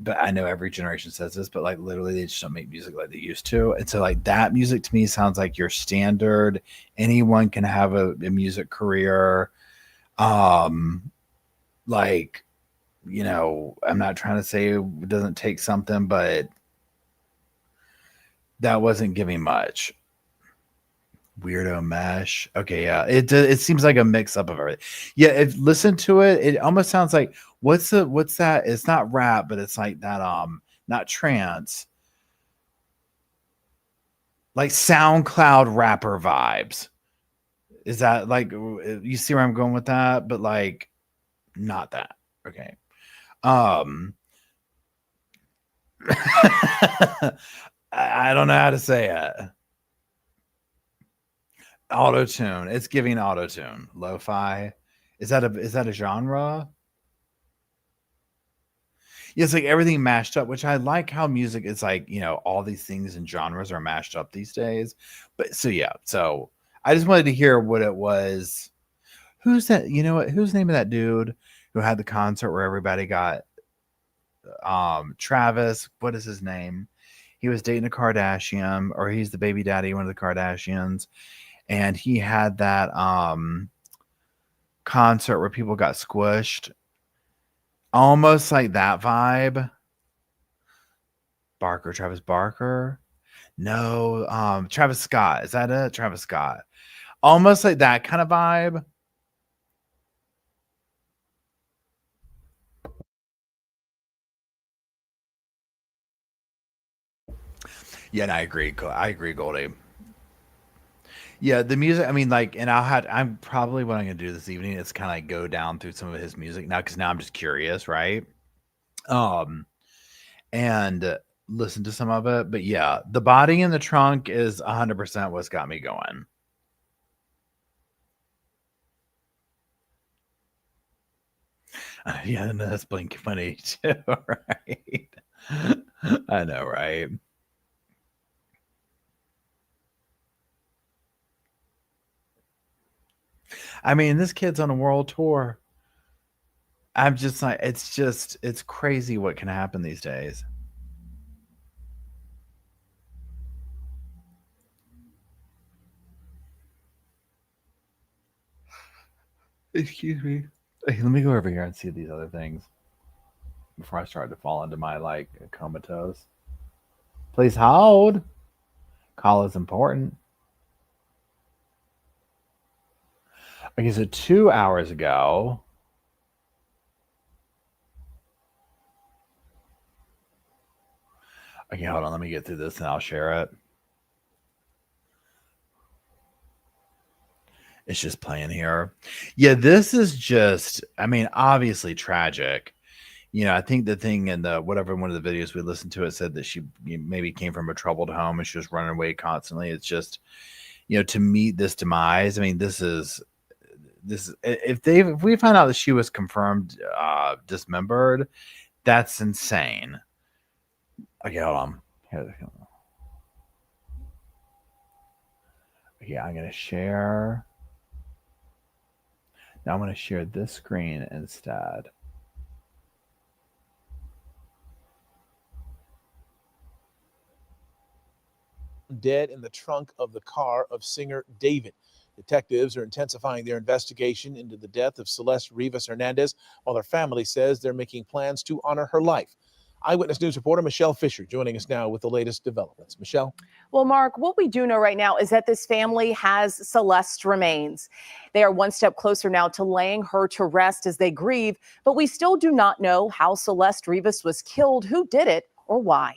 But I know every generation says this, but like literally they just don't make music like they used to. And so like that music to me sounds like your standard, anyone can have a music career. Like, you know, I'm not trying to say it doesn't take something, but that wasn't giving much. Weirdo mesh. Okay, yeah. It seems like a mix up of everything. Yeah, if listen to it, it almost sounds like what's that? It's not rap, but it's like that not trance. Like SoundCloud rapper vibes. Is that like you see where I'm going with that? But like not that. Okay. I don't know how to say it. Auto tune. It's giving auto tune. Lo-fi. Is that a genre? Yeah, it's like everything mashed up, which I like how music is like, you know, all these things and genres are mashed up these days. But so yeah, so I just wanted to hear what it was. Who's that? You know what? Who's the name of that dude who had the concert where everybody got Travis? What is his name? He was dating a Kardashian, or he's the baby daddy, one of the Kardashians, and he had that concert where people got squished. Almost like that vibe. Travis Barker. No, Travis Scott. Is that it? Travis Scott. Almost like that kind of vibe. Yeah, and I agree. I agree, Goldie. Yeah, the music. I mean, like, and I'm probably what I'm gonna do this evening is kind of like go down through some of his music now because now I'm just curious, right? Um, and listen to some of it. But yeah, the body in the trunk is 100% what's got me going. Yeah, and that's Blink 182, right? I know, right? I mean, this kid's on a world tour. I'm just like, it's crazy what can happen these days. Excuse me. Hey, let me go over here and see these other things before I start to fall into my like comatose. Please hold. Call is important. Okay, so 2 hours ago. Okay, hold on. Let me get through this and I'll share it. It's just playing here. Yeah, this is just, I mean, obviously tragic. You know, I think the thing in the whatever one of the videos we listened to, it said that she maybe came from a troubled home and she was running away constantly. It's just, you know, to meet this demise. I mean, this is if we find out that she was confirmed dismembered, that's insane. Okay, hold on. Okay, I'm gonna share. Now I'm gonna share this screen instead. Dead in the trunk of the car of singer David. Detectives are intensifying their investigation into the death of Celeste Rivas Hernandez, while her family says they're making plans to honor her life. Eyewitness News reporter Michelle Fisher joining us now with the latest developments. Michelle? Well, Mark, what we do know right now is that this family has Celeste's remains. They are one step closer now to laying her to rest as they grieve, but we still do not know how Celeste Rivas was killed, who did it, or why.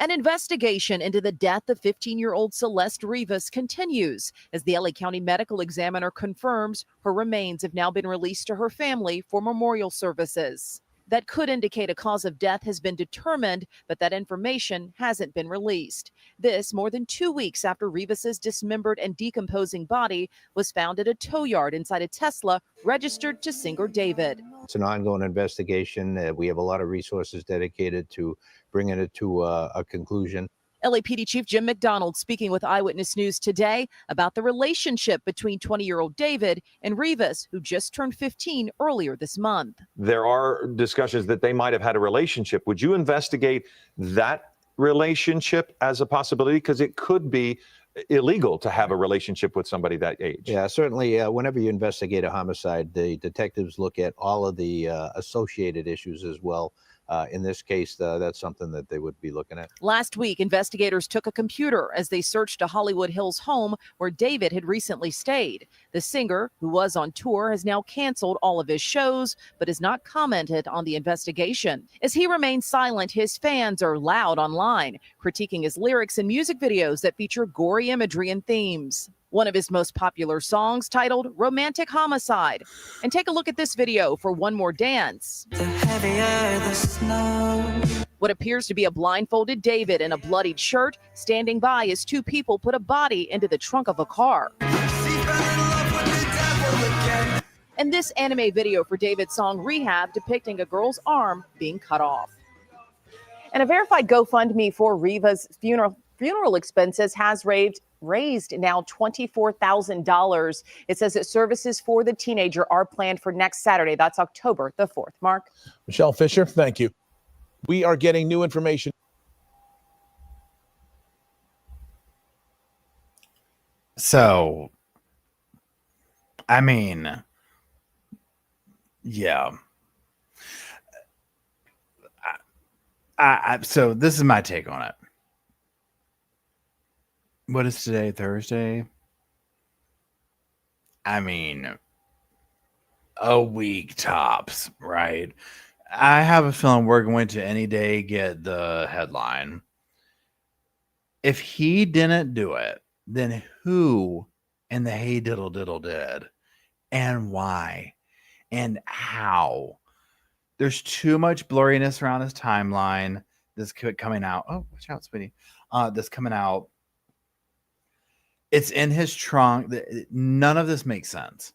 An investigation into the death of 15-year-old Celeste Rivas continues as the LA County Medical Examiner confirms her remains have now been released to her family for memorial services. That could indicate a cause of death has been determined, but that information hasn't been released. This more than 2 weeks after Rivas's dismembered and decomposing body was found at a tow yard inside a Tesla registered to singer David. It's an ongoing investigation. We have a lot of resources dedicated to bringing it to a conclusion. LAPD Chief Jim McDonald speaking with Eyewitness News today about the relationship between 20-year-old David and Rivas, who just turned 15 earlier this month. There are discussions that they might have had a relationship. Would you investigate that relationship as a possibility? Because it could be illegal to have a relationship with somebody that age. Yeah, certainly. Whenever you investigate a homicide, the detectives look at all of the associated issues as well. In this case, that's something that they would be looking at. Last week, investigators took a computer as they searched a Hollywood Hills home where David had recently stayed. The singer, who was on tour, has now canceled all of his shows, but has not commented on the investigation. As he remains silent, his fans are loud online, critiquing his lyrics and music videos that feature gory imagery and themes. One of his most popular songs titled Romantic Homicide. And take a look at this video for One More Dance. The heavier the snow. What appears to be a blindfolded David in a bloodied shirt standing by as two people put a body into the trunk of a car. And this anime video for David's song Rehab depicting a girl's arm being cut off. And a verified GoFundMe for Rivas' funeral expenses has raised now $24,000. It says that services for the teenager are planned for next Saturday. That's October the 4th. Mark? Michelle Fisher, thank you. We are getting new information. So, I mean, yeah. So this is my take on it. What is today? Thursday? I mean, a week tops, right? I have a feeling we're going to any day get the headline. If he didn't do it, then who and the hey diddle diddle did, and why, and how. There's too much blurriness around his timeline. This coming out. Oh, watch out, sweetie. This coming out. It's in his trunk. None of this makes sense.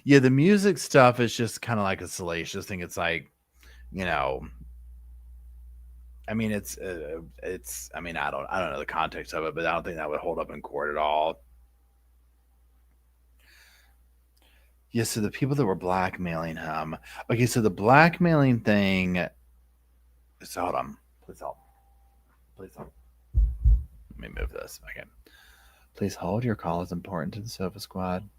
Yeah, the music stuff is just kind of like a salacious thing. It's like, you know, I mean, it's. I mean, I don't know the context of it, but I don't think that would hold up in court at all. Yeah, so the people that were blackmailing him. Okay, so the blackmailing thing. So hold on, please hold. Please hold. Let me move this. Okay. Please hold. Your call is important to the Sofa Squad.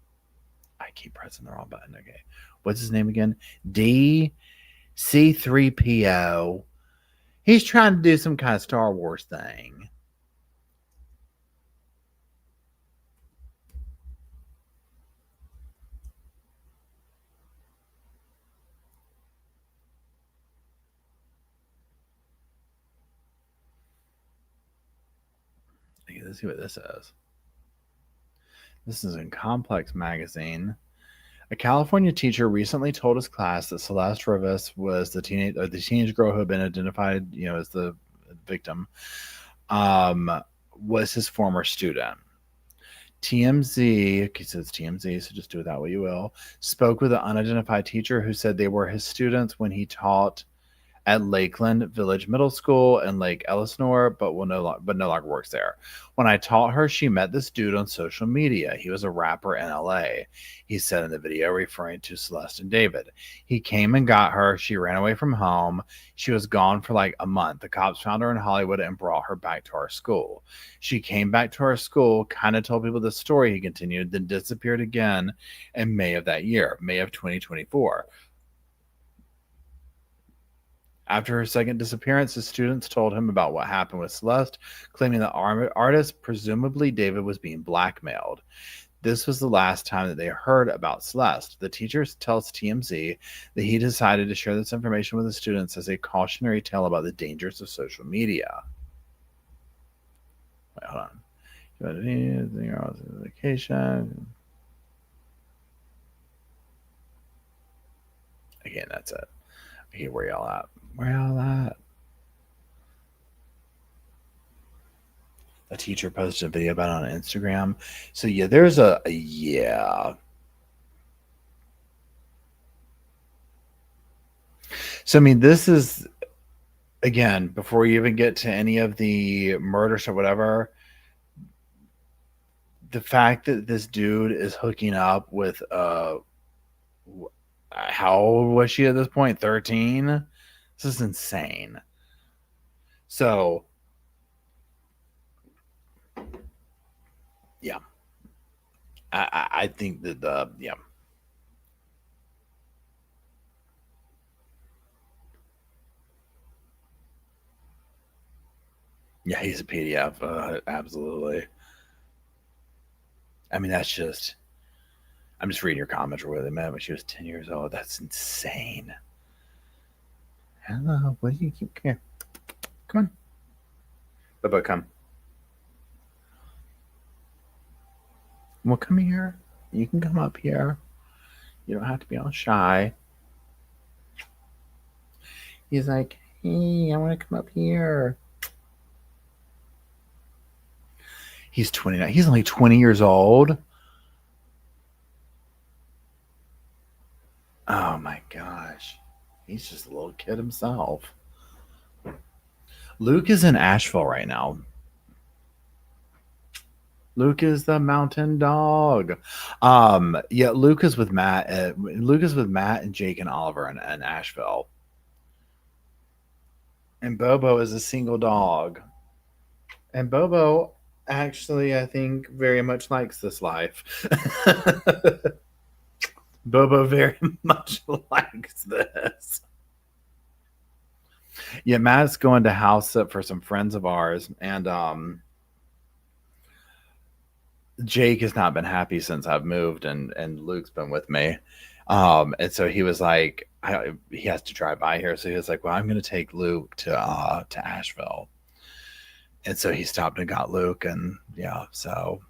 I keep pressing the wrong button. Okay. What's his name again? DC3PO. He's trying to do some kind of Star Wars thing. Okay, let's see what this is. This is in Complex Magazine. A California teacher recently told his class that Celeste Rivas was the teenage girl who had been identified, as the victim, was his former student. TMZ, okay, so it's TMZ, so just do with that what you will, spoke with an unidentified teacher who said they were his students when he taught at Lakeland Village Middle School in Lake Elsinore, but no longer works there. When I taught her, she met this dude on social media. He was a rapper in LA. He said in the video, referring to Celeste and David. He came and got her. She ran away from home. She was gone for like a month. The cops found her in Hollywood and brought her back to our school. She came back to our school, kind of told people the story, he continued, then disappeared again in May of that year, May of 2024. After her second disappearance, the students told him about what happened with Celeste, claiming the artist, presumably David, was being blackmailed. This was the last time that they heard about Celeste. The teacher tells TMZ that he decided to share this information with the students as a cautionary tale about the dangers of social media. Wait, hold on. Vacation. Again, that's it. Okay, where y'all at? Where y'all at? A teacher posted a video about it on Instagram. So yeah, there's yeah. So I mean, this is, again, before you even get to any of the murders or whatever, the fact that this dude is hooking up with how old was she at this point? 13? This is insane. So, yeah. I think that yeah. Yeah, he's a PDF. Absolutely. I mean, that's just, I'm just reading your comments where they met when she was 10 years old. That's insane. Hello, what do you keep? Come here. Come on. Bubba, come. Well, come here. You can come up here. You don't have to be all shy. He's like, hey, I want to come up here. He's 29. He's only 20 years old. Oh my gosh. He's just a little kid himself. Luke is in Asheville right now. Luke is the mountain dog. Yeah, Luke is with Matt. Luke is with Matt and Jake and Oliver in Asheville. And Bobo is a single dog. And Bobo actually, I think, very much likes this life. Bobo very much likes this. Yeah, Matt's going to house sit for some friends of ours, and Jake has not been happy since I've moved, and Luke's been with me. And so he was like, he has to drive by here. So he was like, well, I'm going to take Luke to Asheville. And so he stopped and got Luke, and yeah, so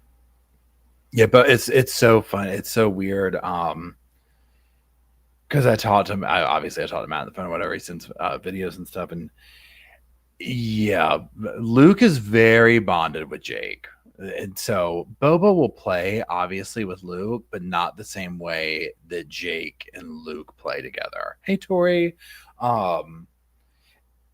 yeah, but it's so fun. It's so weird. Because I talked to him, obviously I talked to Matt on the phone or whatever. He sends videos and stuff, and yeah, Luke is very bonded with Jake. And so Bobo will play obviously with Luke, but not the same way that Jake and Luke play together. Hey, Tori.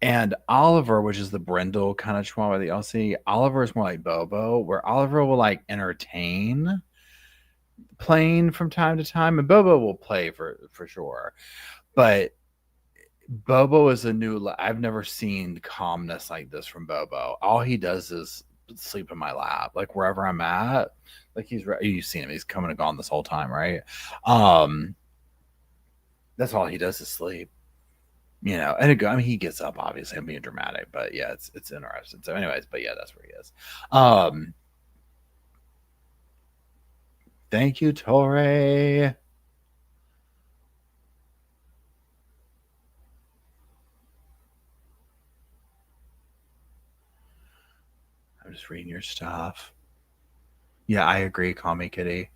And Oliver, which is the brindle kind of chihuahua that y'all see, Oliver is more like Bobo, where Oliver will like entertain playing from time to time, and Bobo will play for sure. But Bobo is a new, I've never seen calmness like this from Bobo. All he does is sleep in my lap, like wherever I'm at. Like you've seen him, he's coming and gone this whole time, right? That's all he does is sleep, you know. And I mean, he gets up, obviously I'm being dramatic, but yeah, it's interesting. So anyways, but yeah, that's where he is. Thank you, Tori. I'm just reading your stuff. Yeah, I agree. Call me Kitty.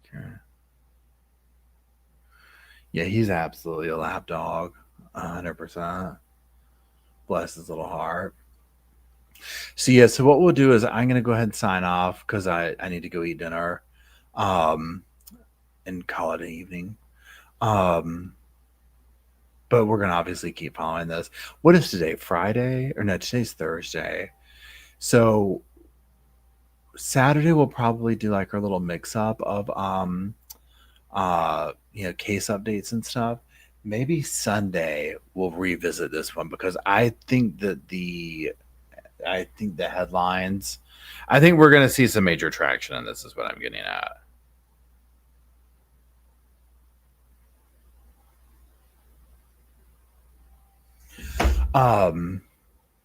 Okay. Yeah, he's absolutely a lap dog, 100%. Bless his little heart. So yeah, so what we'll do is I'm gonna go ahead and sign off because I need to go eat dinner, and call it an evening. But we're gonna obviously keep following this. What is today? Friday? Or no, today's Thursday. So Saturday we'll probably do like our little mix up of case updates and stuff. Maybe Sunday we'll revisit this one because I think the headlines, I think we're going to see some major traction in this is what I'm getting at.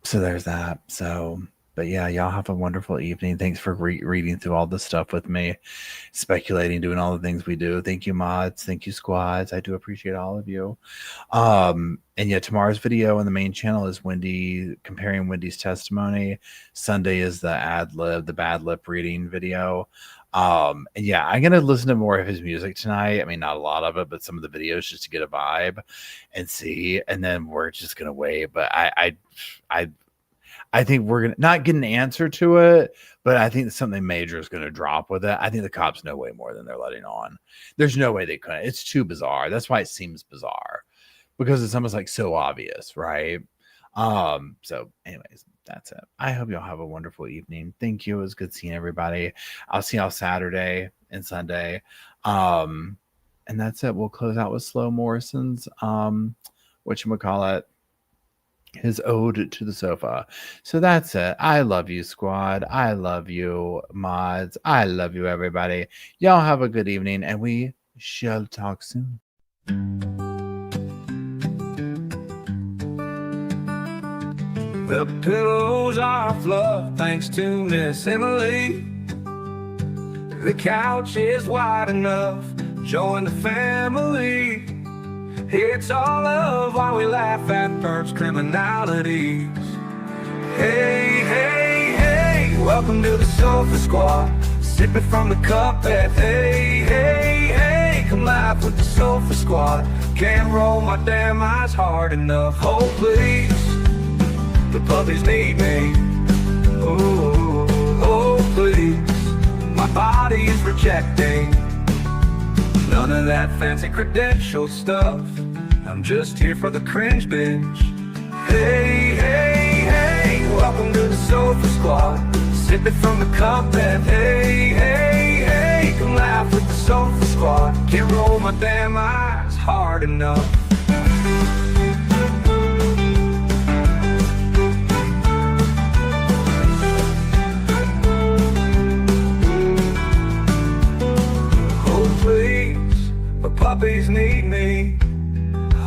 So there's that. So, but yeah, y'all have a wonderful evening. Thanks for reading through all this stuff with me, speculating, doing all the things we do. Thank you, mods. Thank you, squads. I do appreciate all of you. And yeah, tomorrow's video on the main channel is Wendy comparing Wendy's testimony. Sunday is the bad lip reading video. And yeah, I'm gonna listen to more of his music tonight. I mean, not a lot of it, but some of the videos just to get a vibe and see. And then we're just gonna wait. But I think we're gonna not get an answer to it, but I think something major is gonna drop with it. I think the cops know way more than they're letting on. There's no way they couldn't. It's too bizarre. That's why it seems bizarre, because it's almost like so obvious, right? So anyways, that's it. I hope y'all have a wonderful evening. Thank you. It was good seeing everybody. I'll see y'all Saturday and Sunday. And that's it. We'll close out with Slow Morrison's whatchamacallit, his ode to the sofa. So that's it. I love you, squad. I love you, mods. I love you, everybody. Y'all have a good evening, and we shall talk soon. The pillows are fluff thanks to Miss Emily. The couch is wide enough. Join the family. It's all love while we laugh at Bert's criminalities. Hey, hey, hey, welcome to the Sofa Squad. Sipping from the cup at hey, hey, hey, come laugh with the Sofa Squad. Can't roll my damn eyes hard enough. Oh, please, the puppies need me. Oh, oh, please, my body is rejecting none of that fancy credential stuff. I'm just here for the cringe binge. Hey, hey, hey, welcome to the Sofa Squad. Sipping from the cup and hey, hey, hey, come laugh with the Sofa Squad. Can't roll my damn eyes hard enough. puppies need me.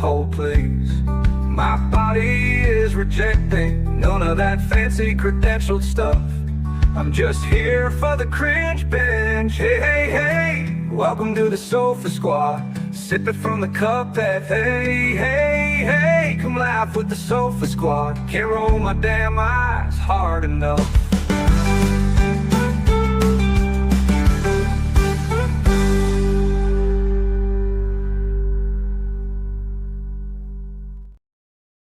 Hold please. My body is rejecting none of that fancy credentialed stuff. I'm just here for the cringe binge. Hey, hey, hey, welcome to the Sofa Squad. Sip it from the cup that, hey, hey, hey, come laugh with the Sofa Squad. Can't roll my damn eyes hard enough.